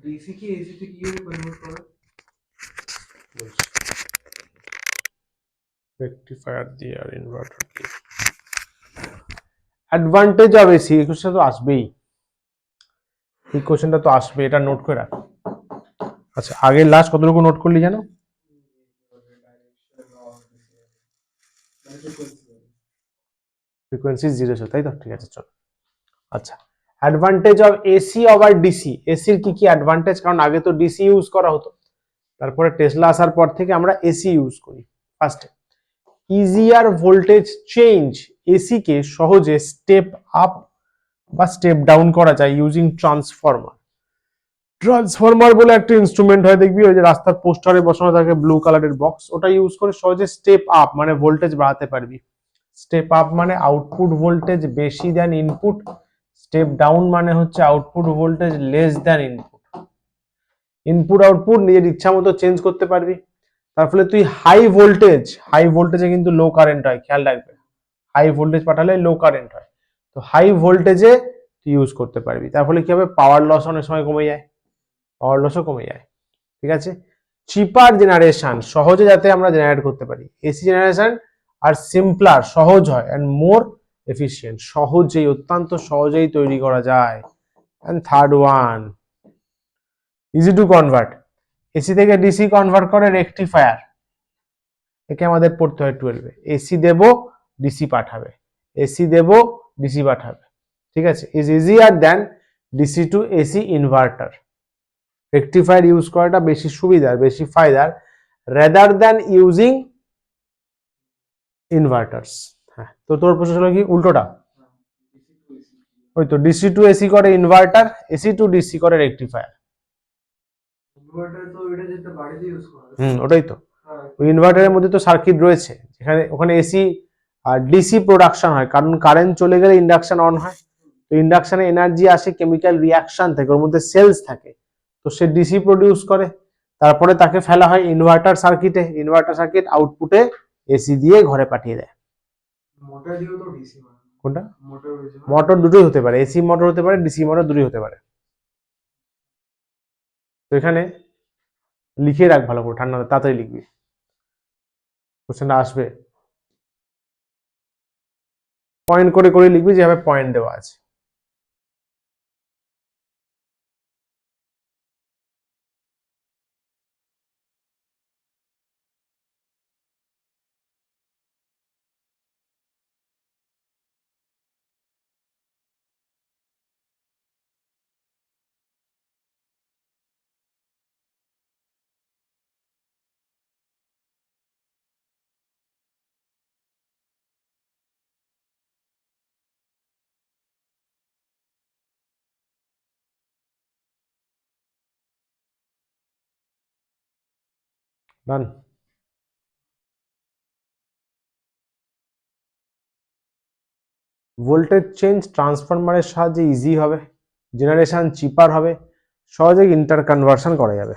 ডিসি কি এসি তে কিভাবে কনভার্ট করে? রেকটিফায়ার দিয়ে আর ইনভার্টার দিয়ে, অ্যাডভান্টেজ অফ এসি, এই কোশ্চেন তো আসবেই, এই কোশ্চেনটা তো আসবে, এটা নোট করে রাখ। আচ্ছা, আগের লাস্ট কতটুকু নোট করলি জানো, ফ্রিকোয়েন্সি 0 তাই তো, ঠিক আছে চলো। আচ্ছা, advantage of AC over DC. এসির কি কি অ্যাডভান্টেজ, কারণ আগে তো ডিসি ইউজ করা হতো, তারপরে টেসলা আসার পর থেকে আমরা এসি ইউজ করি। ফার্স্টে ইজিয়ার ভোল্টেজ চেঞ্জ, এসি কে সহজে স্টেপ আপ বা স্টেপ ডাউন করা যায় ইউজিং ট্রান্সফরমার। ট্রান্সফরমার বলে একটা ইনস্ট্রুমেন্ট হয়, দেখবি ওই যে রাস্তার পোস্টারে বসানো থাকে ব্লু কালারের বক্স, ওটা ইউজ করে সহজে স্টেপ আপ মানে ভোল্টেজ বাড়াতে পারবি। স্টেপ আপ মানে আউটপুট ভোল্টেজ বেশি দেন ইনপুট, স্টেপ ডাউন মানে হচ্ছে output voltage less than input. Input output নিজের ইচ্ছা মতো চেঞ্জ করতে পারবি, তার ফলে তুই হাই ভোল্টেজে কিন্তু লো কারেন্ট হয়, খেয়াল রাখবে, হাই ভোল্টেজ পাঠালে লো কারেন্ট হয়, তো হাই ভোল্টেজে তুই ইউজ করতে পারবি, তার ফলে কি হবে, পাওয়ার লস অনেক সময় কমে যায়, পাওয়ার লসও কমে যায়। ঠিক আছে, চিপার জেনারেশন, সহজে যাতে আমরা জেনারেট করতে পারি, এসি জেনারেশন আর সিম্পলার, সহজ হয়, এন্ড মোর এফিশিয়েন্ট, সহজেই, অত্যন্ত সহজেই তৈরি করা যায়। And third one, easy to convert, AC থেকে ডিসি কনভার্ট করে রেকটিফায়ার, একে আমাদের পড়তে হয় 12-এ। এসি দেব, ডিসি পাঠাবে, এসি দেব, ডিসি পাঠাবে, ঠিক আছে, is easier than DC to AC inverter. Rectifier use করাটা বেশি সুবিধার, বেশি ফায়দার, রেদার দেন ইউজিং ইনভার্টার্স। হ্যাঁ, তো তোর প্রশ্ন হলো কি উল্টোটা, ওই তো ডিসি টু এসি করে ইনভার্টার, এসি টু ডিসি করে রেকটিফায়ার। ওটাই তো, ওই ইনভার্টারের মধ্যে তো সার্কিট রয়েছে, যেখানে ওখানে এসি আর ডিসি প্রোডাকশন হয়, কারণ কারেন্ট চলে গেলে ইন্ডাকশন অন হয়, তো ইন্ডাকশনে এনার্জি আসে কেমিক্যাল রিয়াকশন থেকে, ওর মধ্যে সেলস থাকে, তো সে ডিসি প্রডিউস করে, তারপরে তাকে ফেলা হয় ইনভার্টার সার্কিটে, ইনভার্টার সার্কিট আউটপুটে এসি দিয়ে ঘরে পাঠিয়ে দেয়। কোনটা, মোটর দুটোই হতে পারে, এসি মোটর হতে পারে, ডিসি মোটর দুটোই হতে পারে। তো এখানে লিখে রাখ ভালো করে, ঠান্ডা তাড়াতাড়ি লিখবি, কোশ্চেনটা আসবে, পয়েন্ট করে করে লিখবি, যেভাবে পয়েন্ট দেওয়া আছে। ডান। ভোল্টেজ চেঞ্জ ট্রান্সফরমারের সাহায্যে ইজি হবে, জেনারেশন চিপার হবে, সহজে ইন্টার কনভার্সন করা যাবে।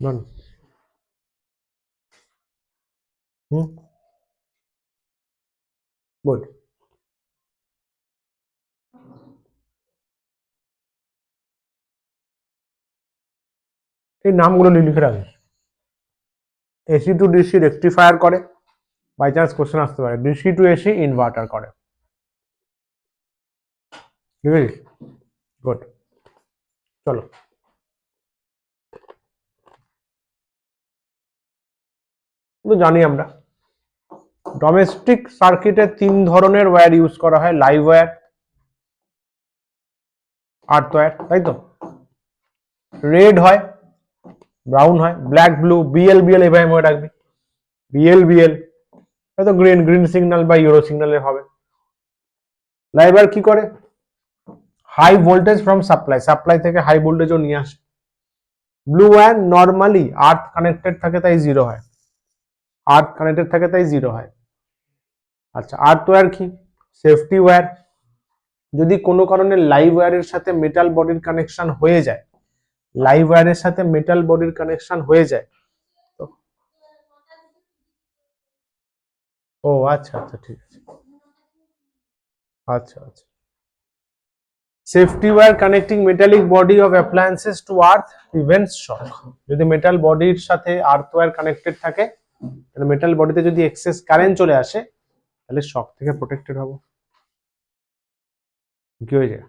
ডান। গুড। এই নামগুলো লিখে রাখিস, এসি টু ডিসি রেকটিফায়ার করে, বাই চান্স কোশ্চেন আসতে পারে, ডিসি টু এসি ইনভার্টার করে, ঠিক আছে, গুড, চলো। কিন্তু জানি আমরা ডোমেস্টিক সার্কিটে 3 ধরনের ওয়্যার ইউজ করা হয়, লাইভ ওয়্যার, আর্থ ওয়্যার, তাই তো, রেড হয়, ব্রাউন হয়, ব্ল্যাক ব্লু, বিএল বিএল এভাবে মনে রাখবি। বিএল হয়তো গ্রিন সিগন্যাল বা ইউরো সিগন্যালের হবে। লাইবার কি করে, হাই ভোল্টেজ ফ্রম সাপ্লাই থেকে হাই ভোল্টেজও নিয়ে আসে। ব্লু ওয়্যার নর্মালি আর্থ কানেক্টেড থাকে তাই জিরো হয়, আচ্ছা আর্থ ওয়্যার কি, সেফটি ওয়্যার। যদি কোনো কারণে লাইভ ওয়্যারের সাথে মেটাল বডির কানেকশন হয়ে যায়, ও আচ্ছা ঠিক আছে, আচ্ছা safety wire connecting metallic body of appliances to earth prevents shock. যদি মেটাল বডির সাথে আর্থ ওয়্যার কানেক্টেড থাকে, তাহলে মেটাল বডিতে যদি এক্সেস কারেন্ট চলে আসে, তাহলে শক থেকে প্রোটেক্টেড হবো। কি হয়েছে?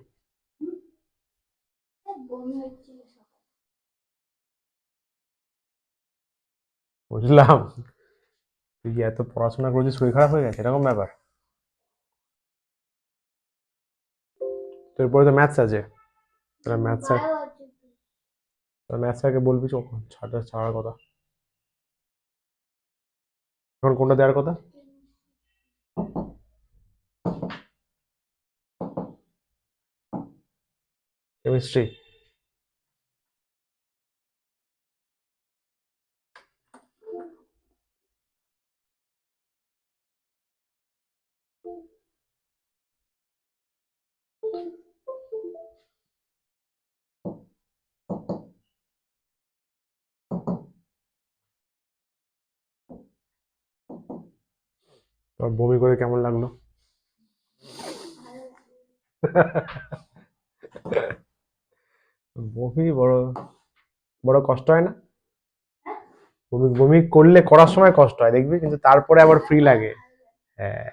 বুঝলাম, তুই কি এত পড়াশোনা করছিস শরীর খারাপ হয়ে গেছে এরকম ব্যাপার? তোরপরে তো ম্যাথস আছে, তাহলে ম্যাথস স্যারকে বলবি ছাড়ার কথা। এখন কোনটা দেওয়ার কথা? কেমিস্ট্রি। তোর বমি করে কেমন লাগলো? বমি বড় বড় কষ্ট হয় না? বমি করলে করার সময় কষ্ট হয় দেখবি, কিন্তু তারপরে আবার ফ্রি লাগে। হ্যাঁ।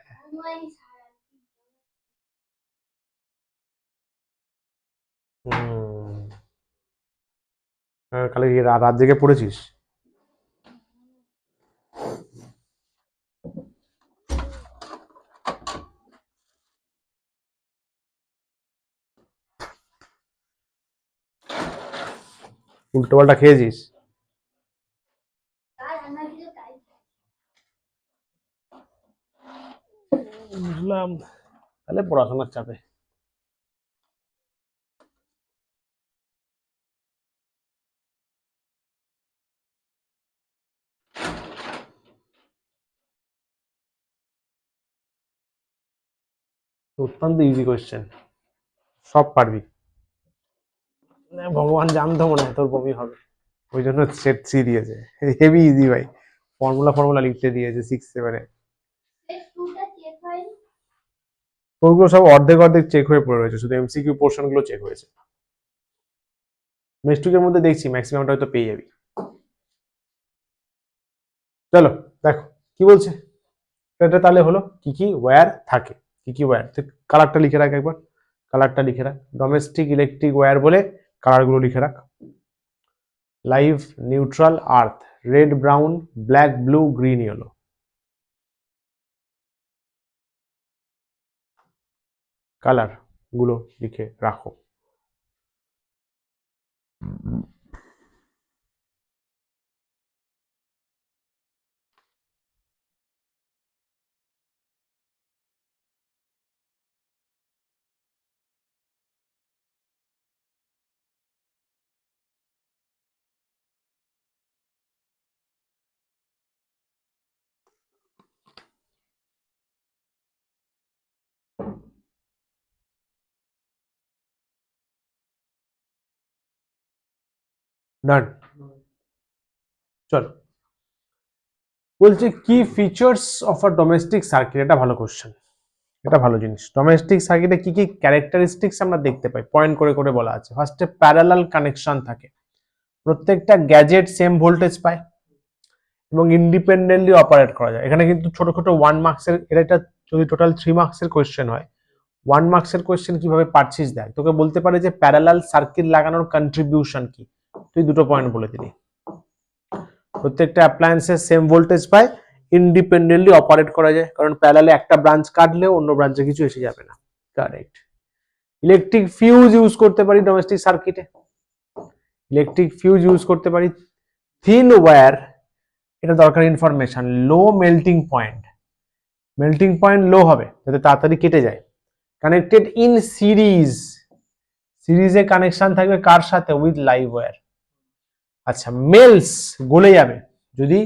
কালে কি রাত জেগে পড়েছিস? উল্টো পাল্টা খেয়েছিস? বুঝলাম, তাহলে পড়াশোনার চাপে। অত্যন্ত ইজি কোয়েশ্চেন, সব পারবি। ভগবান জানতো মনে হয় তোর বমি হবে, ওই জন্য সেট সি দিয়েছে। হেভি ইজি ভাই, ফর্মুলা লিখতে দিয়েছে 6-7-এ। ওগুলো সব অর্ধেক চেক হয়ে পড়ে রয়েছে, শুধু এমসিকিউ পোর্শন গুলো চেক হয়েছে। নেক্সট মধ্যে দেখছি ম্যাক্সিমামটা হয়তো পেয়ে যাবি। চলো দেখো কি বলছে এটা, তাহলে হলো কি কি ওয়্যার থাকে, কি ওয়্যার। কালারটা লিখে রাখ একবার, ডোমেস্টিক ইলেকট্রিক ওয়্যার বলে কালারগুলো লিখে রাখ। Live, neutral, earth, red, brown, black, blue, green, yellow. Colour গুলো লিখে রাখো। ডান। চলো বলছে কি features of a domestic circuit, এটা ভালো কোশ্চেন, এটা ভালো জিনিস। ডোমেস্টিক সার্কিটে কি কি ক্যারেক্টারিস্টিক্স আমরা দেখতে পাই, পয়েন্ট করে করে বলা আছে। ফার্স্টে প্যারালাল কানেকশন থাকে, প্রত্যেকটা গ্যাজেট সেম ভোল্টেজ পায় এবং ইন্ডিপেন্ডেন্টলি অপারেট করা যায়। এখানে কিন্তু ছোট ছোট 1 মার্কসের, এটা যদি টোটাল 3 মার্কসের কোয়েশ্চেন হয়, 1 মার্কসের কোয়েশ্চেন কিভাবে পারছিস দেখ। তোকে বলতে পারে যে প্যারালাল সার্কিট লাগানোর কন্ট্রিবিউশন কি, তুই দুটো পয়েন্ট বলে দিলি। প্রত্যেকটা অ্যাপ্লায়েন্সের সেম ভোল্টেজ পায়, ইন্ডিপেন্ডেন্টলি অপারেট করা যায়, কারণ প্যারালালে একটা ব্রাঞ্চ কাটলেও অন্য ব্রাঞ্চে কিছু এসে যাবে না। কারেক্ট। ইলেকট্রিক ফিউজ ইউজ করতে পারি ডোমেস্টিক সার্কিটে, থিন ওয়্যার এটা দরকারি information. Low melting point, melting point low হবে যাতে তাড়াতাড়ি কেটে যায়। কানেক্টেড ইন সিরিজ, সিরিজে কানেকশন থাকবে কার সাথে? With live wire. আচ্ছা, মেলস গলে যাবে যদি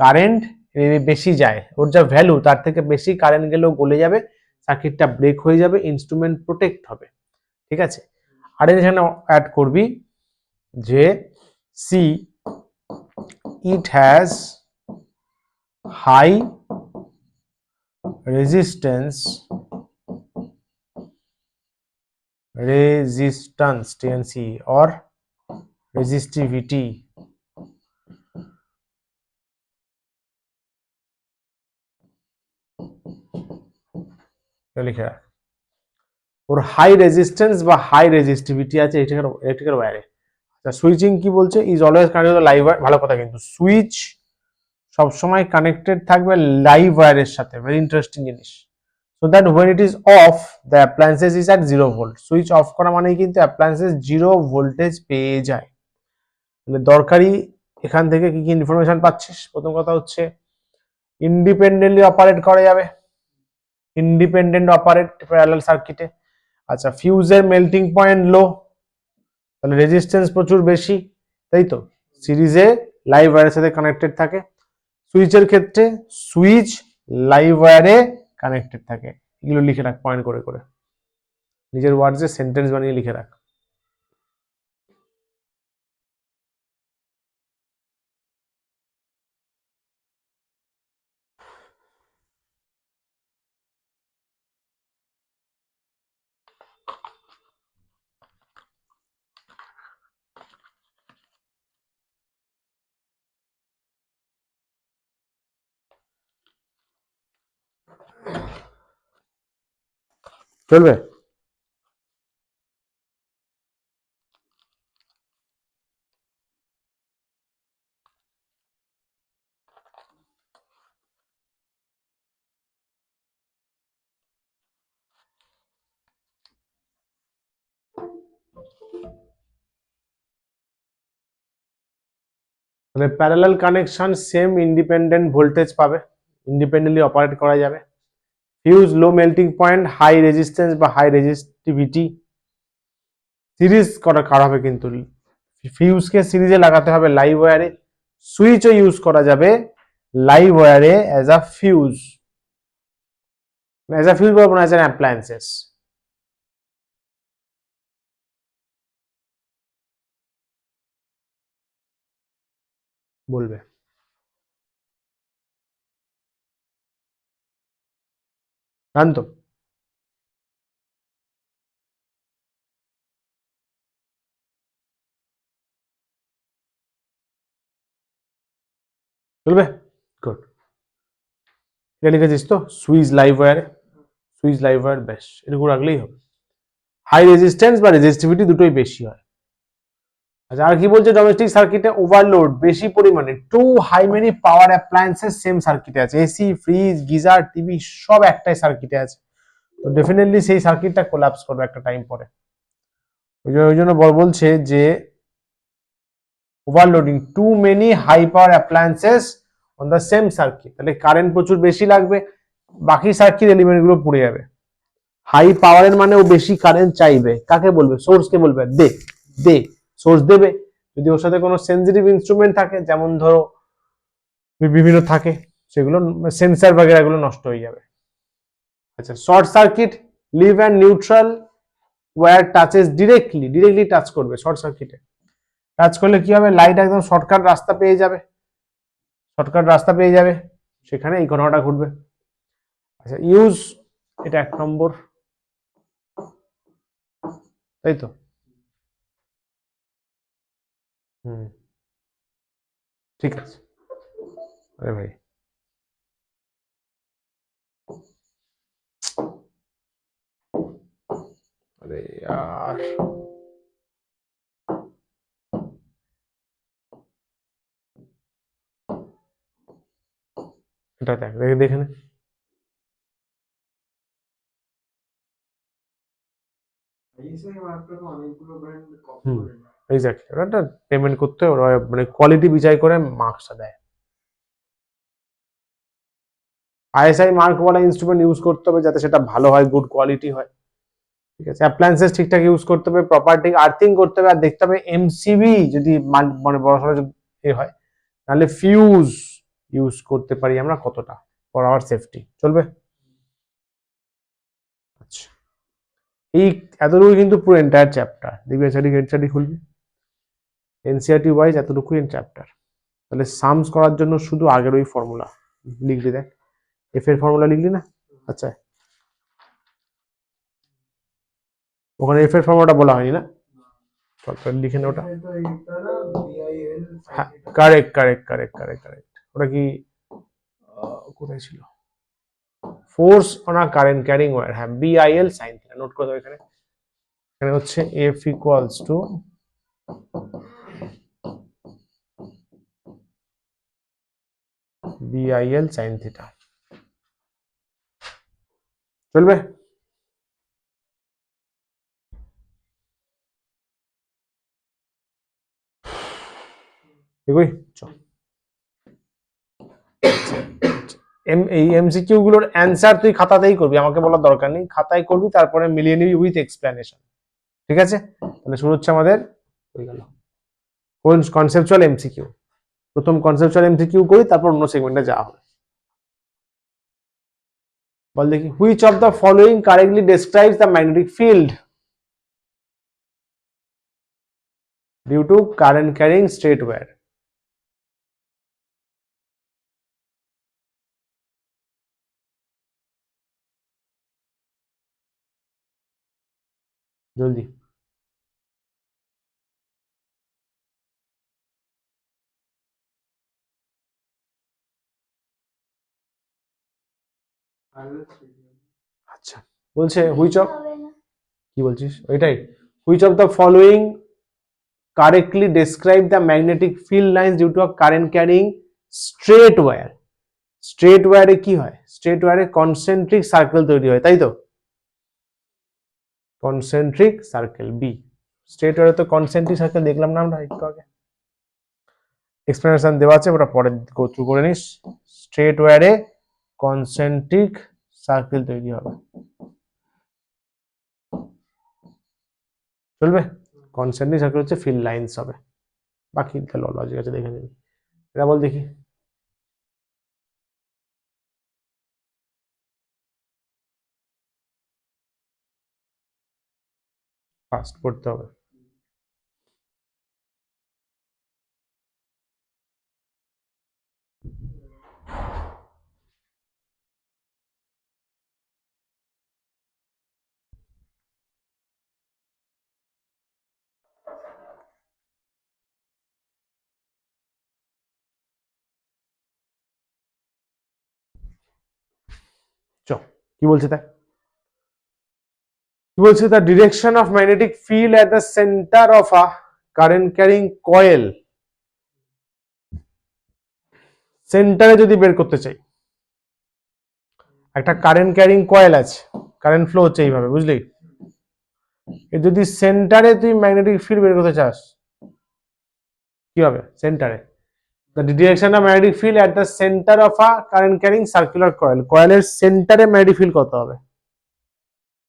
কারেন্ট বেশি যায়, ওর যা ভ্যালু তার থেকে বেশি কারেন্ট গেলেও গলে যাবে, সার্কিটটা ব্রেক হয়ে যাবে, ইনস্ট্রুমেন্ট প্রোটেক্ট হবে। ঠিক আছে, আর এখানে অ্যাড করবি যে see it has high resistance, টেনসি or resistivity, লিখে রাখ। ওর হাই রেজিস্ট্যান্স বা হাই রেজিস্টিভিটি আছে ইলেকট্রিক্যাল ওয়্যারে। আচ্ছা, সুইচিং কি বলছে? Is always connected live wire. ভালো কথা, কিন্তু সুইচ সবসময় কানেক্টেড থাকবে লাইভ ওয়্যারের সাথে। ভেরি ইন্টারেস্টিং জিনিস। So that when it is of the appliances is at 0 volt. Switch off করা মানেই কিন্তু অ্যাপ্লায়েন্সেস 0 ভোল্টেজ পেয়ে যায়। তাহলে দরকারি এখান থেকে কি কি ইনফরমেশন পাচ্ছিস? প্রথম কথা হচ্ছে ইন্ডিপেন্ডেন্টলি অপারেট করা যাবে, ইন্ডিপেন্ডেন্ট অপারেট প্যারালাল সার্কিটে। আচ্ছা, ফিউজের মেল্টিং পয়েন্ট লো, তাহলে রেজিস্ট্যান্স প্রচুর বেশি, তাই তো? সিরিজে লাইভ ওয়্যারের সাথে কানেক্টেড থাকে। সুইচের ক্ষেত্রে সুইচ লাইভ ওয়্যারে কানেক্টেড থাকে। এগুলো লিখে রাখ পয়েন্ট করে করে, নিজের ওয়ার্ডসে সেন্টেন্স বানিয়ে লিখে রাখ। চলবে? তাহলে parallel connection same independent voltage পাবে, ইন্ডিপেন্ডেন্টলি অপারেট করা যাবে। ফিউজ লো মেল্টিং পয়েন্ট, হাই রেজিস্ট্যান্স বা হাই রেজিস্টিভিটি। সিরিজ করা হবে, কিন্তু ফিউজকে সিরিজে লাগাতে হবে লাইভ ওয়্যারে। সুইচও ইউজ করা যাবে লাইভ ওয়্যারে অ্যাজ আ ফিউজ, বলবো না, অ্যাজ অ্যান অ্যাপ্লায়েন্সেস। বলবে জানতো? চলবে? গুড। এটা লিখেছিস তো? সুইচ লাইভ ওয়্যারে, সুইচ লাইভ ওয়্যার, বেশ, এটুকু রাখলেই হবে। হাই রেজিস্ট্যান্স বা রেজিস্টিভিটি দুটোই বেশি হয়। আচ্ছা, আর কি বলছে? ডোমেস্টিক সার্কিটে ওভারলোড বেশি পরিমাণে, টু হাই মেনি পাওয়ার অ্যাপ্লায়েন্সেস সেম সার্কিটে আছে। এসি, ফ্রিজ, গিজার, টিভি সব একটাই সার্কিটে আছে, তো ডেফিনেটলি সেই সার্কিটটা কোলাপস করবে একটা টাইম পরে। ওই জন্য বলছে যে overloading, too many high power appliances on the same circuit. তাহলে কারেন্ট প্রচুর বেশি লাগবে, বাকি সার্কিট এলিমেন্ট গুলো পুড়ে যাবে। হাই পাওয়ারের মানে ও বেশি কারেন্ট চাইবে। কাকে বলবে? সোর্সকে বলবে দে দে, সোর্স দেবে। যদি ওর সাথে কোনো সেন্সিটিভ ইনস্ট্রুমেন্ট থাকে, যেমন ধরো বিভিন্ন থাকে, সেগুলো সেন্সার বাগেরা গুলো নষ্ট হয়ে যাবে। আচ্ছা, short circuit, live and neutral wire touches directly touch করবে শর্ট সার্কিটে। টাচ করলে কি হবে? লাইট একদম শর্টকাট রাস্তা পেয়ে যাবে, সেখানে এই ঘটনাটা ঘটবে। আচ্ছা, ইউজ, এটা 1 নম্বর, তাই তো? হুম, ঠিক আছে। আরে ভাই, আরে यार, এটা দেখ, দেখে নে। আইএসআই মার্কটা তো অনেকগুলো ব্র্যান্ড কপি হুম, করে নেয়। এক্স্যাক্টলি। ওটা পেমেন্ট করতে ওরা মানে কোয়ালিটি বিচার করে মার্কসটা দেয়। আইএসআই মার্ক বলা ইনস্ট্রুমেন্ট ইউজ করতে হবে যাতে সেটা ভালো হয়, গুড কোয়ালিটি হয়, ঠিক আছে। অ্যাপ্লায়েন্সেস ঠিকঠাক ইউজ করতে হবে, প্রপার্টি আর্থিং করতে হবে, আর দেখতে হবে এমসিবি যদি মানে বড়সড় এ হয়, তাহলে ফিউজ ইউজ করতে পারি আমরা কতটা ফর আওয়ার সেফটি, চলবে। আচ্ছা, এই এতটুকু কিন্তু পুরো এন্টায়ার চ্যাপ্টার, দেখবি এনসিআরটি খুলবি, এনসিআরটি ওয়াইজ এতটুকু চ্যাপ্টার। তাহলে সামস করার জন্য শুধু আগের ওই ফর্মুলা লিখলি, দেখ এফ এর ফর্মুলা লিখলি না? আচ্ছা, ওখানে এফ এর ফর্মুলাটা বলা হয়নি না, লিখে নে ওটা। হ্যাঁ, correct correct correct correct correct. ওটা কি কোথায় ছিল? Force on a current carrying wire, হ্যাঁ বিআইএল সাইন থিটা, নোট করে দাও এখানে। এখানে হচ্ছে F equals to BIL sine theta, চলবে। এগুই চল, এই এমসিকিউ গুলোর অ্যান্সার তুই খাতাতেই করবি, আমাকে বলার দরকার নেই, খাতায় করবি, তারপরে মিলিয়ে নিবি উইথ এক্সপ্লেনেশন, ঠিক আছে। তাহলে শুরু হচ্ছে আমাদের, হয়ে গেল কোন কনসেপচুয়াল এমসিকিউ। প্রথম কনসেপচুয়াল এমসিকিউ করি, তারপর অন্য সেগমেন্টে যাওয়া হবে। বল দেখি, which of the following correctly describes the magnetic field due to current carrying straight wire. জলদি, আচ্ছা বলছে হুইচ অফ, কি বলছিস ওইটাই, which of the following correctly describe the magnetic field lines due to a current carrying straight wire. Straight ওয়্যারে কি হয়? Straight ওয়্যারে concentric circle তৈরি হয়, তাই তো, কনসেন্ট্রিক সার্কেল বি। স্ট্রেট ওয়্যারে তো কনসেন্ট্রিক সার্কেল দেখলাম না আমরা একটু আগে, এক্সপ্লেনেশন দেওয়া আছে, ওটা পরে গো থ্রু করে নিস। স্ট্রেট ওয়্যারে কনসেন্ট্রিক সার্কেল তৈরি হবে, চলবে। কনসেন্ট্রিক সার্কেল হচ্ছে ফিল্ড লাইন্স হবে, বাকি লজিক আছে দেখে নিবি। এটা বল দেখি, ফাস্ট পড়তে হবে। চ, কি বলছে দেখ, কি বলছে, the direction of magnetic field at the centre of a current carrying coil, সেন্টারে যদি বের করতে চাই, একটা কারেন্ট ক্যারিং কয়েল আছে, কারেন্ট ফ্লো হচ্ছে এইভাবে, বুঝলি, এ যদি সেন্টারে তুই ম্যাগনেটিক ফিল্ড বের করতে চাস, কি হবে? সেন্টারে, the direction of magnetic field at the centre of a current carrying circular coil, কয়েলের সেন্টারে ম্যাগনেটিক ফিল্ড কত হবে?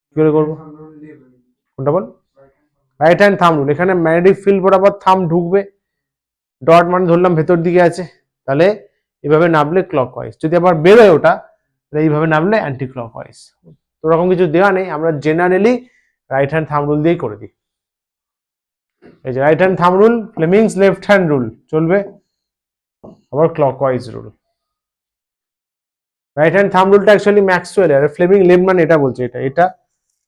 কি করে করবো? কোনটা বল? Right hand thumb rule. এখানে ম্যাগনেটিক ফিল্ড বরাবর থাম্ব ঢুকবে, ডট মানে ধরলাম ভেতর দিকে আছে, তাহলে এভাবে নামলে ক্লকওয়াইজ, যদি আবার বেরোয় ওটা তাহলে এইভাবে নামলে অ্যান্টি ক্লকওয়াইজ। তো ওরকম কিছু দেওয়া নেই, আমরা generally right hand thumb rule দিয়েই করে দিই। এই যে right hand thumb rule, Fleming's left hand rule চলবে, আবার clockwise rule. Right hand thumb রুলটা অ্যাকচুয়ালি ম্যাক্সওয়েল, আর ফ্লেমিং লেফট মানে এটা বলছে, এটা এটা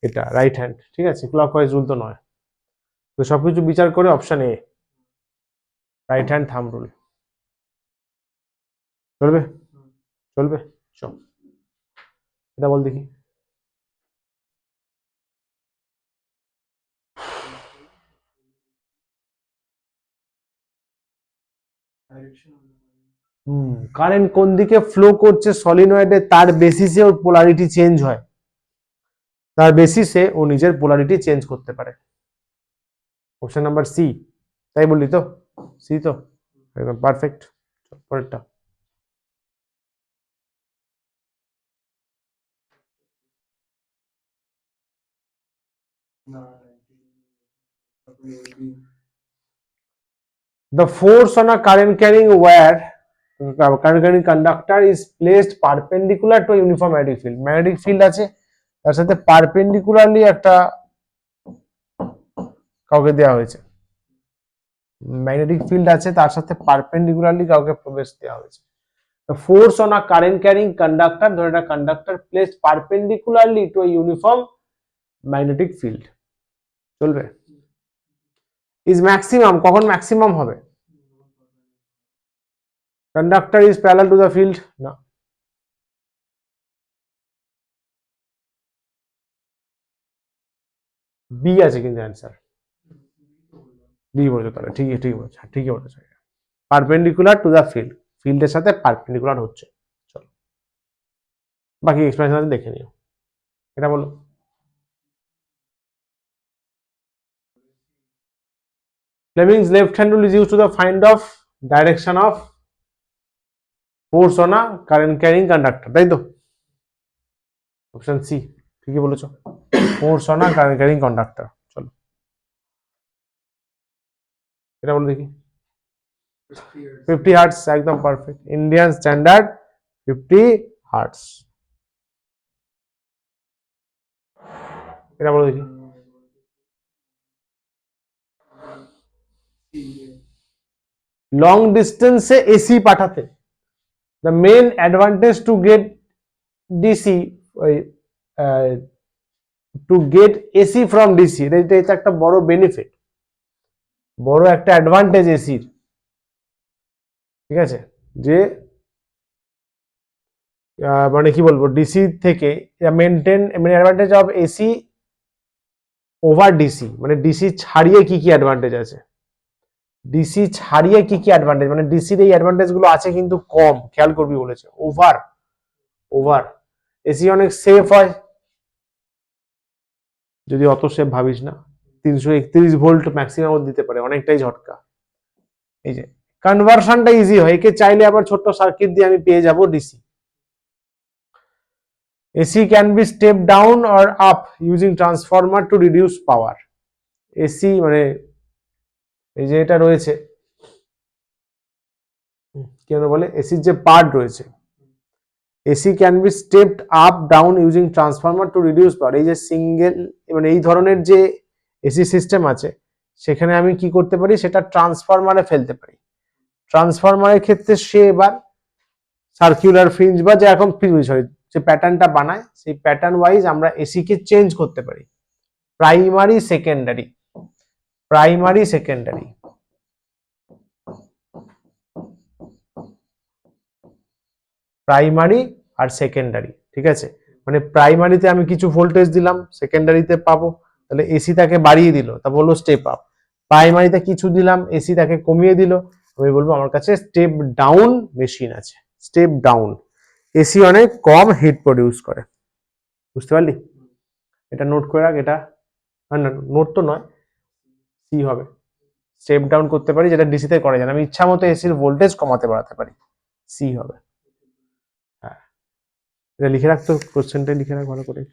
এটা রাইট হ্যান্ড, ঠিক আছে, ক্লকওয়াইজ রুল তো নয়। তো সবকিছু বিচার করে option A, right hand thumb rule, চলবে, চলবে। চল, এটা বল দেখি, কারেন্ট কোন দিকে ফ্লো করছে সলিনয়েডে তার বেসিসে ওর পোলারিটি চেঞ্জ হয়, তার বেসিসে ও নিজের পোলারিটি চেঞ্জ করতে পারে। অপশন নাম্বার সি, তাই বললি তো? সি তো একদম পারফেক্ট। পরেরটা, না 19 The force on a current carrying wire, current carrying conductor is placed perpendicular to a uniform magnetic field. Magnetic field আছে তার সাথে পারপেন্ডিকুলারলি একটা কাউকে দেওয়া হয়েছে, ম্যাগনেটিক ফিল্ড আছে তার সাথে পারপেন্ডিকুলারলি কাউকে প্রবেশ দেওয়া হয়েছে। The force on a current carrying conductor, ধরে একটা conductor placed perpendicularly to a uniform magnetic field, চলবে? Is maximum, কখন ম্যাক্সিমাম হবে? Conductor is parallel to the field, না। বি আছে কিন্তু অ্যান্সার, বি বলেছো তাহলে, ঠিকই বলেছো। পারপেন্ডিকুলার টু দ্য ফিল্ড, ফিল্ডের সাথে পারপেন্ডিকুলার হচ্ছে। চলো বাকি এক্সপ্লেনেশন আছে দেখে নিও। এটা বলো। Fleming's left hand rule is used to the find of direction of force on a current carrying conductor, তাই তো? অপশন সি ঠিকই বলেছো, force on a current carrying conductor. চলো এটা বলে দেখি। 50 হার্টস, একদম পারফেক্ট, ইন্ডিয়ান স্ট্যান্ডার্ড 50 হার্টস। এটা বলে দেখি। লং ডিস্টেন্সে এসি পাঠাতে the main advantage to get DC, to get AC from DC, এটা একটা বড় বেনিফিট, বড় একটা অ্যাডভান্টেজ এসির, ঠিক আছে? যে মানে কি বলবো, ডিসি থেকে মেনটেন, মানে advantage of AC over DC, মানে ডিসি ছাড়িয়ে কি কি অ্যাডভান্টেজ আছে, ডিসি ছাড়িয়ে কি কি অ্যাডভান্টেজ, মানে ডিসির এই অ্যাডভান্টেজ গুলো আছে কিন্তু কম, খেয়াল করবি বলেছে। ওভার ওভার এসি অনেক সেফ হয়, যদি অত সেফ ভাবিস না, 331 ভোল্ট ম্যাক্সিমাম দিতে পারে, অনেকটাই ঝটকা। এই যে কনভার্সনটা ইজি হয়, একে চাইলে আবার ছোট্ট সার্কিট দিয়ে আমি পেয়ে যাব DC. AC can B step down or up using transformer to reduce power. AC মানে এই যে এটা রয়েছে, কেন বলে এসির যে পার্ট রয়েছে, AC can be stepped up down using transformer to reduce power. এই যে সিঙ্গেল, মানে এই ধরনের যে এসি সিস্টেম আছে, সেখানে আমি কি করতে পারি, সেটা ট্রান্সফরমারে ফেলতে পারি। ট্রান্সফরমারের ক্ষেত্রে সে এবার সার্কুলার ফ্রিঞ্জ বা যে এখন সরি যে প্যাটার্নটা বানায়, সেই প্যাটার্ন ওয়াইজ আমরা এসি কে চেঞ্জ করতে পারি, primary secondary, primary secondary, primary আর সেকেন্ডারি, ঠিক আছে? মানে প্রাইমারিতে আমি কিছু ভোল্টেজ দিলাম, সেকেন্ডারিতে পাবো, তাহলে এসি তাকে বাড়িয়ে দিল, তা বললো স্টেপ আপ। প্রাইমারিতে কিছু দিলাম, এসি তাকে কমিয়ে দিল, আমি বলবো আমার কাছে স্টেপ ডাউন মেশিন আছে। স্টেপ ডাউন, এসি অনেক কম হিট প্রডিউস করে, বুঝতে পারলি? এটা নোট করে রাখ, এটা না নোট তো নয়, সি হবে। স্টেপ ডাউন করতে পারি, যেটা ডিসিতে করা যায় না, আমি ইচ্ছা মতো এসির ভোল্টেজ কমাতে বাড়াতে পারি, সি হবে। হ্যাঁ এটা লিখে রাখ, তো কোশ্চেনটা লিখে রাখ ভালো করে।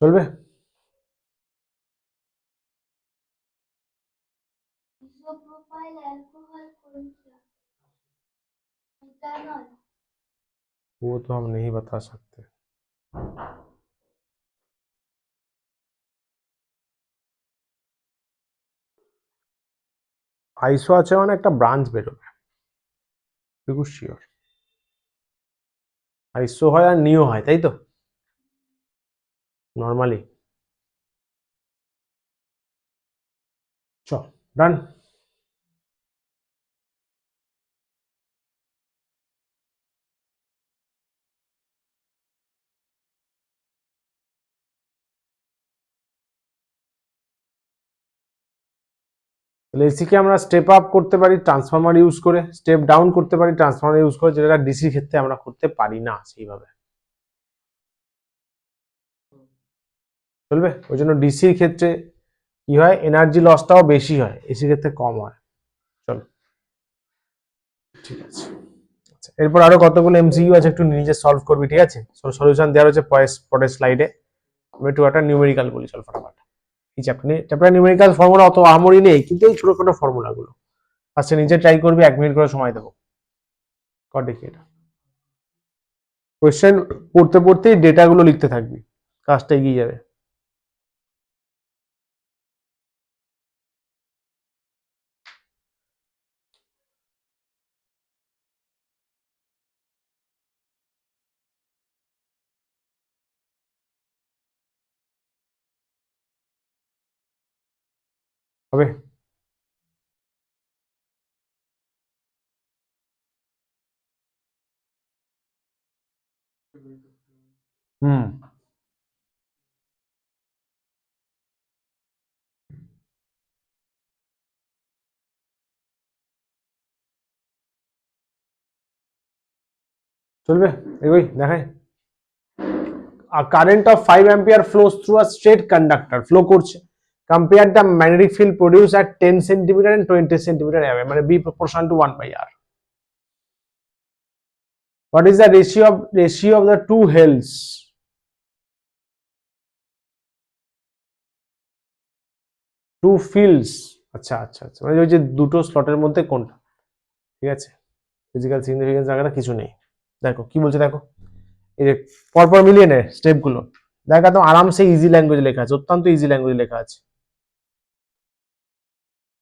চলবে? Isopropyl alcohol कौन सा? इथेनॉल। वो तो हम नहीं बता सकते। আইসো আছে মানে একটা ব্রাঞ্চ বেরোবে, বিকু শিওর। আইসো হয় আর নিও হয়, তাই তো নর্মালি। চ ডান। তাহলে এসিকে আমরা স্টেপ আপ করতে পারি ট্রান্সফরমার ইউজ করে, স্টেপ ডাউন করতে পারি ট্রান্সফরমার ইউজ করে, যেটা ডিসির ক্ষেত্রে আমরা করতে পারি না সেইভাবে। চলবে? ওই জন্য ডিসির ক্ষেত্রে কি হয়, এনার্জি লসটাও বেশি হয়, এসির ক্ষেত্রে কম হয়। চলো ঠিক আছে। আচ্ছা, এরপর আরো কতগুলো এমসিকিউ আছে, একটু নিজে সলভ করবি, ঠিক আছে? সলিউশন দেওয়া রয়েছে পরের স্লাইডে। আমি একটু একটা নিউমেরিক্যাল বলি, চল ফটাফট। এই চ্যাপ্টার নিউমেরিক্যাল ফর্মুলা অত আহামরি নেই, কিন্তু এই ছোটখাটো ফর্মুলাগুলো ফার্স্টে নিজে ট্রাই করবি, 1 মিনিট করে সময় দেবো। কর দেখি এটা। কোয়েশ্চেন পড়তে পড়তেই ডেটাগুলো লিখতে থাকবি, কাজটা এগিয়ে যাবে। হবে? হুম, চলবে, এগোই, দেখাই। A current of 5 ampere flows through a straight conductor, flow করছে। Compare the magnetic field produced at 10 centimeter and 20 centimeter away, মানে B proportional to 1 by R. What is the ratio of the two hells? Two fields, আচ্ছা আচ্ছা আচ্ছা, মানে ওই যে দুটো স্লটের মধ্যে কোনটা, ঠিক আছে? ফিজিক্যাল সিগনিফিকেন্স জায়গাটা কিছু নেই। দেখো কি বলছে, দেখো এই যে পরপর মিলিয়ে নে স্টেপগুলো, দেখ একদম আরামসে ইজি ল্যাঙ্গুয়েজে লেখা আছে, অত্যন্ত ইজি ল্যাঙ্গুয়েজে লেখা আছে।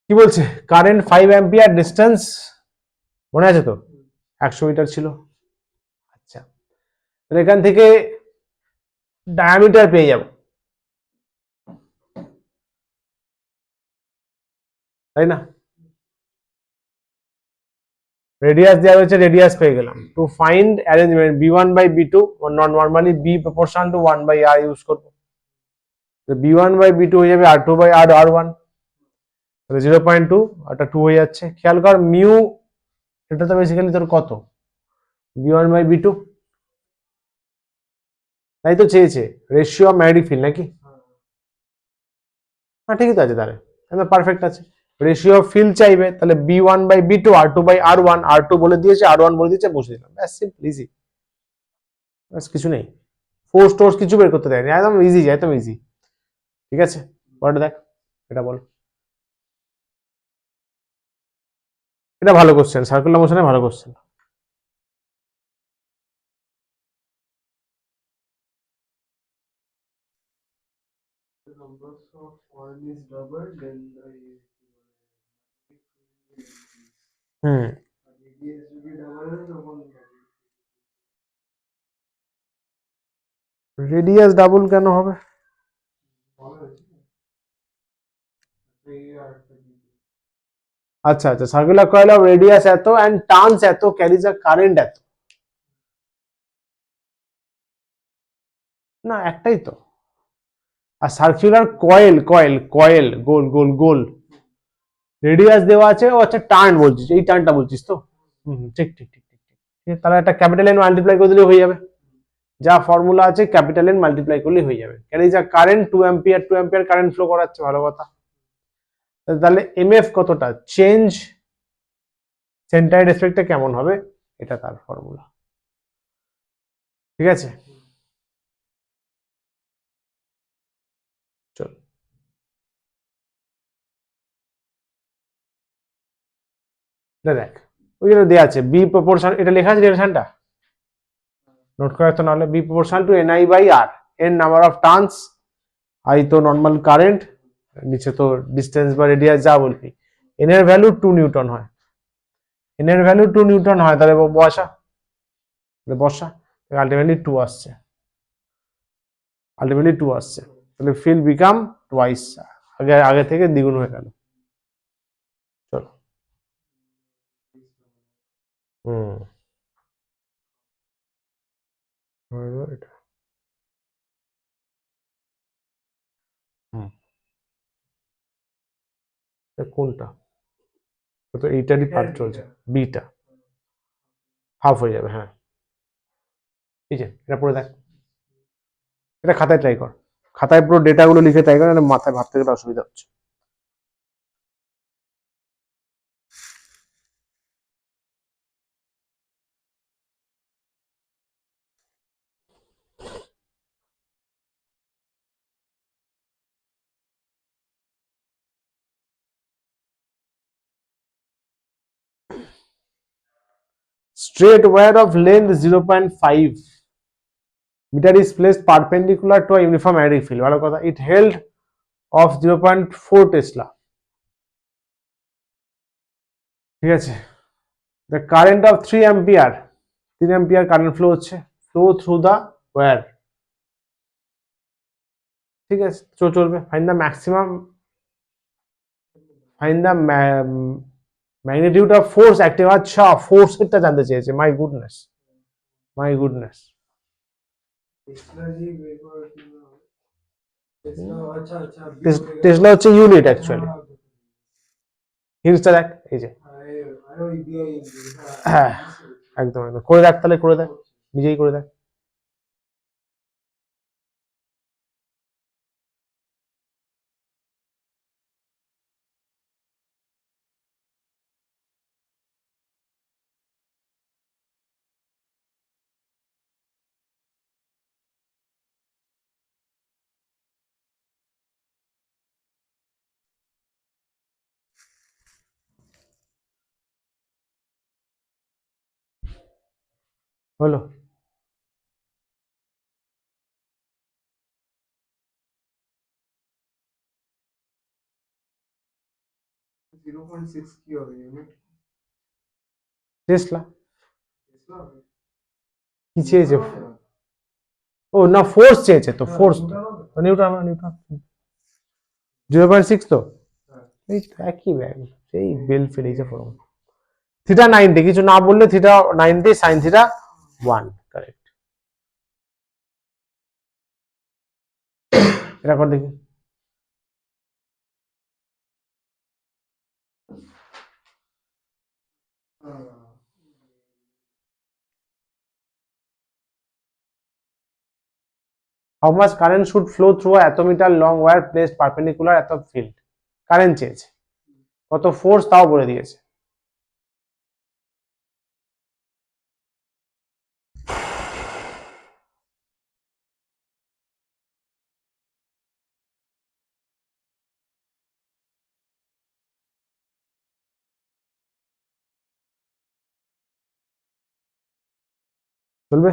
কি বলছে, কারেন্ট 5 অ্যাম্পিয়ার, ডিস্টেন্স মনে আছে তো, 100 মিটার ছিল। আচ্ছা, তাহলে এখান থেকে ডায়ামিটার পেয়ে যাব, তাই না? রেডিয়াস দেওয়া হয়েছে, রেডিয়াস পেয়ে গেলাম। To find arrangement B1 by B2, normally B proportional to 1 by R use করবো। তো B1 বাই B2 হয়ে যাবে R2 বাই R1, তাহলে 0.2, এটা 2 হয়ে যাচ্ছে। খেয়াল কর মিউ, এটা তো বেসিক্যালি তোর কত, B1 বাই B2, তাই তো চেয়েছে, রেশিও অফ ম্যাগনেটিক ফিল্ড নাকি? হ্যাঁ ঠিকই তো আছে, তাহলে একদম পারফেক্ট আছে। রেশিও অফ ফিল্ড চাইবে, তাহলে B1 by B2, R2 by R1, R2 বলে দিয়েছে, R1 বলে দিয়েছে, বসে দিলাম, ব্যাস সিম্পল ইজি, ব্যাস কিছু নেই, ফোর্স টোর্স কিছু বের করতে দেয়নি, একদম ইজি, একদম ইজি। ঠিক আছে, পরেরটা দেখ, এটা বল। এটা ভালো কোশ্চেন, সার্কুলার মোশনে ভালো question. The numbers of oil is double, then the hmm, radius যদি double হয় তখন রেডিয়াস ডাবল কেন হবে? বলা হয়েছে না? এই আর একটা দিকে। আচ্ছা আচ্ছা, সার্কুলার কয়েল অফ রেডিয়াস এত এন্ড টার্নস এত, ক্যারিজ আ কারেন্ট এত, না একটাই তো। আর সার্কুলার কয়েল, কয়েল কয়েল গোল গোল গোল, রেডিয়াস দেওয়া আছে, ও আচ্ছা টার্ন বলছিস, এই টার্নটা বলছিস তো? ঠিক ঠিক ঠিক ঠিক ঠিক, তাহলে একটা ক্যাপিটাল এন মাল্টিপ্লাই করে দিলে হয়ে যাবে, যা ফর্মুলা আছে ক্যাপিটাল এন মাল্টিপ্লাই করলে হয়ে যাবে। Carries a current 2 ampere, 2 ampere current flow করাচ্ছে, ভালো কথা। তাহলে এমএফ কতটা, চেঞ্জ সেন্টার রেসপেক্টে কেমন হবে, এটা তার ফর্মুলা, ঠিক আছে? চল দেখ, ওই জন্য দেওয়া আছে বি প্রপোর্শন, এটা লেখা আছে রিলেশনটা, নোট করা তো, নাহলে B proportional to NI by R, N number of turns, I তো নর্মাল কারেন্ট, নিচে তো ডিস্টেন্স বা রেডিয়াস যা বলবি, এন এর ভ্যালু 2 নিউটন হয়, এন এর ভ্যালু 2 নিউটন হয়, তাহলে বসা, বসা, আলটিমেটলি 2 আসছে, আলটিমেটলি 2 আসছে, তাহলে ফিল্ড বিকাম টুয়াইস, আগে আগে থেকে দ্বিগুণ হয়ে গেল। চলো, হুম, এটা, হুম, কোনটা তো এইটারই পার্ট চলছে, বিটা হাফ হয়ে যাবে। হ্যাঁ, এই যে এটা পড়ে দেখ, এটা খাতায় ট্রাই কর, খাতায় পুরো ডেটাগুলো লিখে ট্রাই কর, না মাথায় ভাবতে গেলে অসুবিধা হচ্ছে। Straight wire of length 0.5 meter is placed perpendicular to a uniform magnetic field. ভালো কথা, it held of 0.4 Tesla। ঠিক আছে, the current of 3 ampere, 3 ampere current flow হচ্ছে, flow through the wire। ঠিক আছে, চলবে। find the maximum, find the magnitude of force acting। আচ্ছা, force এটা জানতে চেয়েছে, my goodness, my goodness. Tesla ji বের করে দিল। টেসলা, আচ্ছা আচ্ছা টেসলা হচ্ছে ইউনিট অ্যাকচুয়ালি। হিন্টসটা দেখ, এই যে আরে আরে ওই বিআই হ্যাঁ, একদম একদম করে দেখ, তাহলে করে দেখ, নিজেই করে দেখ। হলো, 0.6 কি হবে ইউনিট? টেসলা টেসলা হবে? কি চেয়েছে? নিউটন হবে না? ও না, ফোর্স চেয়েছে তো, হ্যাঁ, ফোর্স নিউটন হবে? তো নিউটন, নিউটন 0.6 তো, হ্যাঁ। এই তো একই ব্যাগ, সেই বেল ফেলেছে ফরম। থিটা 90, কিছু না বললে থিটা 90, সাইন থিটা 1, কারেক্ট। এটা কর দেখি। How much current should flow through a attometer long wire placed perpendicular at the field? Current চেয়েছে, কত ফোর্স তাও বলে দিয়েছে। চলবে?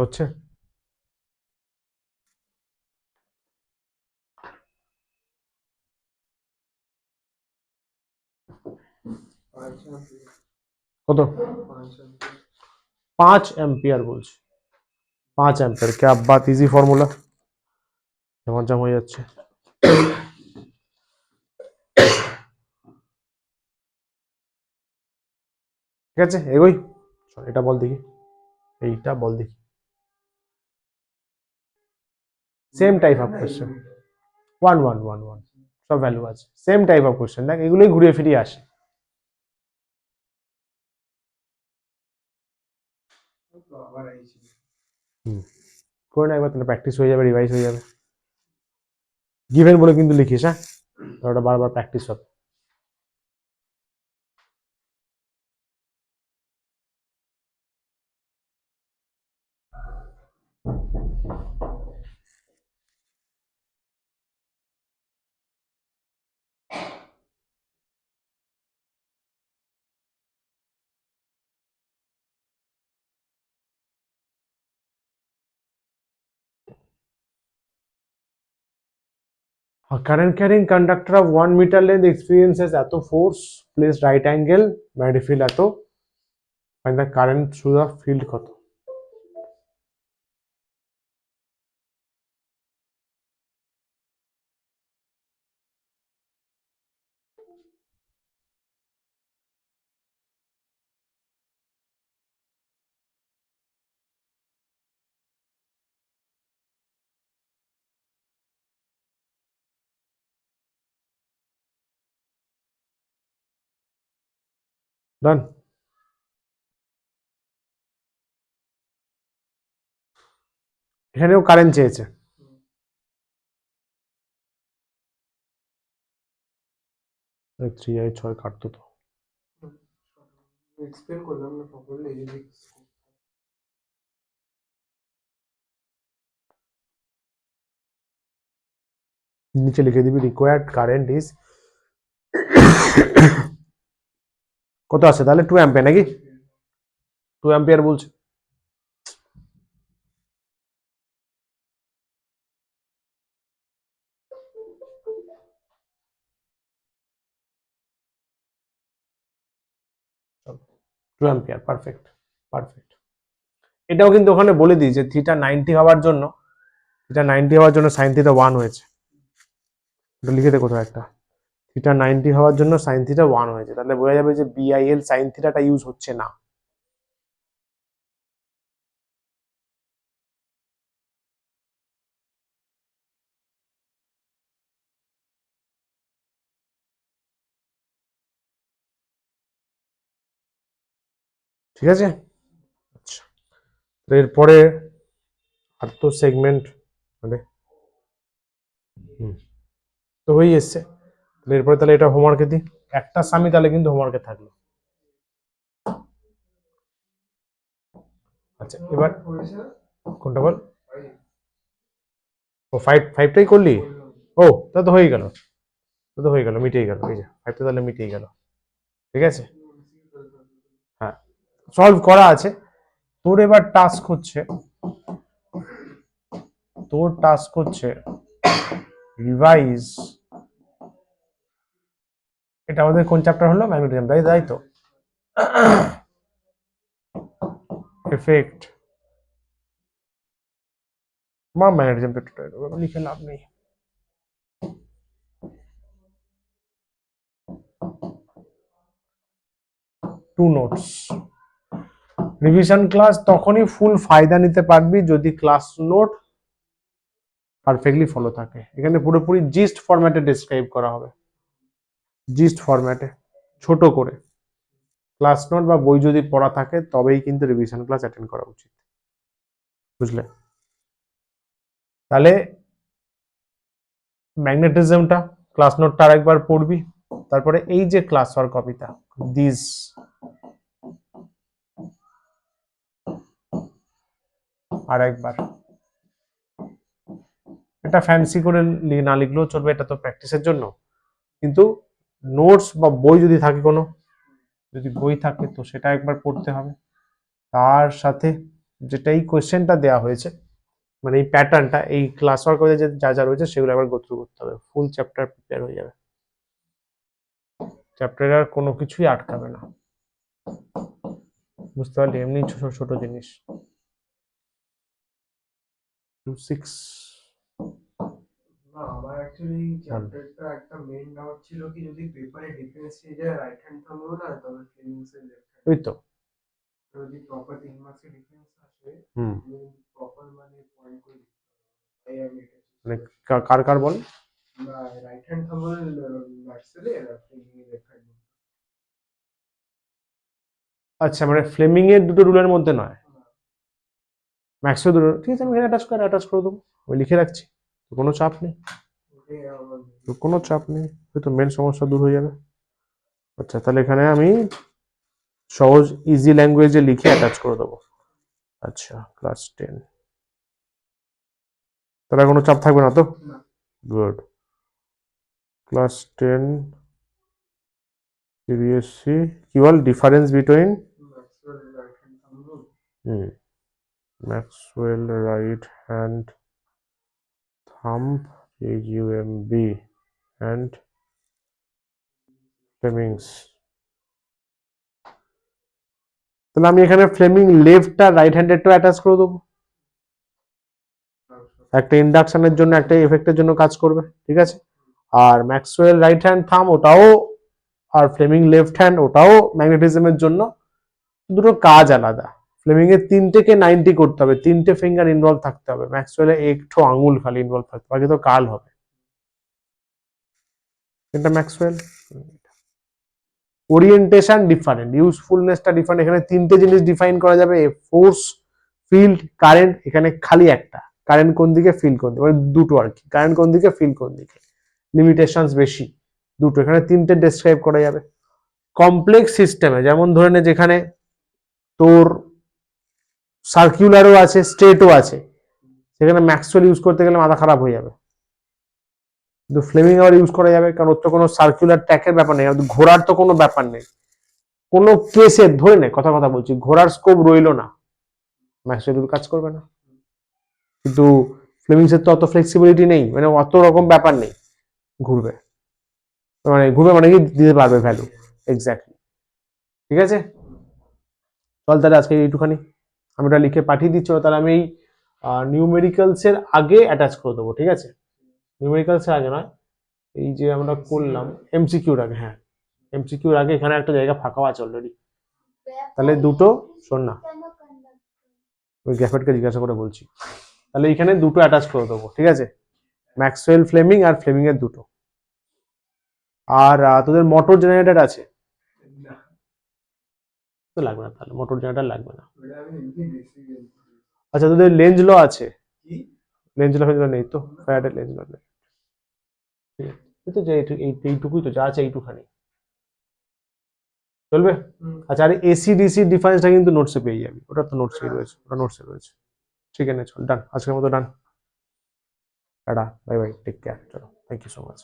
হচ্ছে কত? 5 एम्पियर বলছে, 5 एम्पियर। क्या बात, इजी फॉर्मूला, ঝমাঝম হয়ে যাচ্ছে। ঠিক আছে, এগোই। চল, এটা বল দেখি, এইটা বল দেখি। সেম টাইপ অফ কোশ্চেন, 1 1 1 1 সব ভ্যালু আছে, সেম টাইপ অফ কোশ্চেন, দেখ এগুলোই ঘুরিয়ে ফিরিয়ে আসে। তো আবার আইছি। করে না একবার, তাহলে প্র্যাকটিস হয়ে যাবে, রিভাইজ হয়ে যাবে। গিভেন বলে কিন্তু লিখিস, হ্যাঁ, ওটা বারবার প্র্যাকটিস হবে। A current carrying conductor of 1 meter length experiences এত force, place right angle, magnetic field এত, find the current through the field কত? ডান। এখানেও কারেন্ট চেয়েছে। থ্রি আই 6 কাটতো তো। এক্সপ্লেন করলাম না প্রপারলি যদি নিচে লিখে দিবি রিকোয়ার্ড কারেন্ট ইজ কত আছে তাহলে 2 অ্যাম্পিয়ার নাকি? 2 অ্যাম্পিয়ার বলছে। Two ampere, perfect perfect. এটাও কিন্তু ওখানে বলে দিই যে থিটা 90 হওয়ার জন্য সাইন থিটা 1 হয়েছে। এটা লিখে দে কোথাও একটা। থিটা 90 হওয়ার জন্য সাইন থিটা 1 হয়েছে, তাহলে বোঝা যাবে যে বিআইএল সাইন থিটাটা ইউজ হচ্ছে না। ঠিক আছে, আচ্ছা। এরপরে আর তো সেগমেন্ট মানে তো হয়ে এসছে। এরপরে তাহলে এটা হোমওয়ার্কে দিই, একটা সামি তাহলে কিন্তু হোমওয়ার্কে থাকলো। আচ্ছা এবার কোনটা বল? ও ফাইভটাই করলি? ও তা তো হয়ে গেল, মিটেই গেল, এই যে ফাইভটা তাহলে মিটেই গেল। ঠিক আছে, হ্যাঁ সলভ করা আছে। তোর এবার টাস্ক হচ্ছে রিভাইজ। এটা আমাদের কোন চ্যাপ্টার হলো? ম্যাগনেটিজম, তাই তো। এফেক্ট ম্যাগনেটিজম লিখে লাভ নেই। Two notes. রিভিশন ক্লাস তখনই ফুল ফায়দা নিতে পারবি যদি ক্লাস নোট পারফেক্টলি ফলো থাকে। এখানে পুরোপুরি জিস্ট ফরম্যাটে ডেসক্রাইব করা হবে, জিস্ট ফরম্যাটে ছোট করে। ক্লাস নোট বা বই যদি পড়া থাকে তবেই কিন্তু রিভিশন ক্লাস অ্যাটেন্ড করা উচিত, বুঝলে? তাহলে ম্যাগনেটিজমটা ক্লাস নোটটা আরেকবার পড়বি, তারপরে এই যে ক্লাস ওয়ার্ক কপিটা দিস আরেকবার। এটা ফ্যান্সি করে না লিখলেও চলবে, এটা তো প্র্যাকটিসের জন্য। কিন্তু নোটস বা বই যদি থাকে কোনো, যদি বই থাকে তো সেটা একবার পড়তে হবে। তার সাথে যেটাই কোয়েশ্চেনটা দেওয়া হয়েছে, মানে এই প্যাটার্নটা, এই ক্লাস ওয়ার্ক করে যা যা রয়েছে সেগুলো একবার গো থ্রু করতে হবে। ফুল চ্যাপ্টার প্রিপেয়ার হয়ে যাবে, চ্যাপ্টারে আর কোনো কিছুই আটকাবে না, বুঝতে পারলি? এমনি ছোট ছোট জিনিস। 6 না, আমার অ্যাকচুয়ালি চ্যাপ্টারটা একটা মেইন ডাউট ছিল কি যদি পেপারে ডিফারেন্স নিয়ে যায় রাইট হ্যান্ড থাম্ব না তবে ফিলিংস এর লেফট হ্যান্ড, ওই তো যদি প্রপার 3 মার্কসের ডিফারেন্স আসে হুম প্রপার মানে পয়েন্ট করে দিতে হবে। তাই আমি এটা মানে কার কার বল? না, right hand thumb ম্যাক্সেলে are feeling এর লেফট হ্যান্ড। আচ্ছা মানে ফ্লেমিং এর দুটো রুলের মধ্যে নয়, ম্যাক্সও দুটো। ঠিক আছে, আমি এখানে অ্যাটাচ করে দেবো, আমি লিখে রাখছি, তো কোনো চাপ নেই, ওটাই আমার তো কোনো চাপ নেই, তো মেন সমস্যা দূর হয়ে যাবে। আচ্ছা তাহলে এখানে আমি সহজ ইজি ল্যাঙ্গুয়েজে লিখে অ্যাটাচ করে দেবো। আচ্ছা ক্লাস 10, তাহলে কোনো চাপ থাকবে না তো? না। গুড। ক্লাস 10 সিবিএসসি কি বল difference between Maxwell right hand thumb Maxwell right hand thumb AUMB and Fleming's তাহলে আমি এখানে ফ্লেমিং লেফট আর রাইট হ্যান্ডেডটা অ্যাটাচ করে দেবো, একটা ইন্ডাকশনের জন্য একটা এফেক্টের জন্য কাজ করবে, ঠিক আছে। আর ম্যাক্সওয়েল রাইট হ্যান্ড থাম ওটাও, আর ফ্লেমিং লেফট হ্যান্ড ওটাও ম্যাগনেটিজমের জন্য, দুটো কাজ আলাদা। ফ্লেমিং এর 3কে 90 করতে হবে, 3টে ফিঙ্গার ইনভলভ থাকতে হবে, ম্যাক্সওয়েলে একটু আঙুল খালি ইনভলভ থাকতে হবে, বাকি তো কাল হবে। এটা ম্যাক্সওয়েল। ওরিয়েন্টেশন ডিফারেন্ট, ইউজফুলনেসটা ডিফারেন্ট। এখানে 3টে জিনিস ডিফাইন করা যাবে, ফোর্স, ফিল্ড, কারেন্ট। এখানে খালি একটা, কারেন্ট কোন দিকে, ফিল্ড কোন দিকে, মানে দুটো আর কি, কারেন্ট কোন দিকে, ফিল্ড কোন দিকে, লিমিটেশনস বেশি দুটো। এখানে 3টে ডেসক্রাইব করা যাবে। কমপ্লেক্স সিস্টেমে যেমন ধরে নে যেখানে তোর সার্কুলারও আছে, স্ট্রেটও আছে, সেখানে ম্যাক্সওয়েল ইউজ করতে গেলে মাথা খারাপ হয়ে যাবে। কিন্তু ফ্লেমিং আবার ইউজ করা যাবে, কারণ ওর তো কোনো সার্কুলার ট্র্যাকের ব্যাপার নেই, ঘোরার তো কোনো ব্যাপার নেই, কোনো কেসের ধরে নে কথা বলছি, ঘোরার স্কোপ রইলো না, ম্যাক্সওয়েল কাজ করবে না। কিন্তু ফ্লেমিংস এর তো অত ফ্লেক্সিবিলিটি নেই, মানে অত রকম ব্যাপার নেই, ঘুরবে, মানে কি দিতে পারবে ভ্যালু, এক্স্যাক্টলি। ঠিক আছে, চল তাহলে আজকে এইটুখানি, আমি ওটা লিখে পাঠিয়ে দিচ্ছি। তাহলে আমি এই নিউমেরিক্যালস এর আগে অ্যাটাচ করে দেবো, ঠিক আছে। নিউমেরিক্যালস এর আগে নয়, এই যে আমরা করলাম এমসিকিউর আগে, হ্যাঁ এমসিকিউর আগে এখানে একটা জায়গা ফাঁকাও আছে অলরেডি। তাহলে দুটো, শোন না, কেন conduct ওই গ্যাফেটকে জিজ্ঞাসা করে বলছি। তাহলে এখানে দুটো অ্যাটাচ করে দেবো, ঠিক আছে, ম্যাক্সওয়েল ফ্লেমিং আর ফ্লেমিং এর দুটো। আর তোদের মোটর জেনারেটর আছে না, তো? লাগবে না, তাহলে মোটর জেনারেটর লাগবে না। ওটা আমি এমনি বেসিক আচ্ছা, তোদের লেঞ্জ ল আছে? কি লেঞ্জ ল ফেঞ্জ ল নেই তো? ফ্যারাডের লেঞ্জ ল নেই, ঠিক আছে। এই তো যে এইটুকুই তো যা আছে, এইটুখানি চলবে। আচ্ছা, আর এসি ডিসি ডিফারেন্সটা কিন্তু নোটসে পেয়ে যাবি, ওটা তো নোটসেই রয়েছে, ওটা নোটসে রয়েছে। ঠিক আছে, চল ডান, আজকের মতো done, ta ta, bye bye, take care, চলো, থ্যাংক ইউ সো মাচ।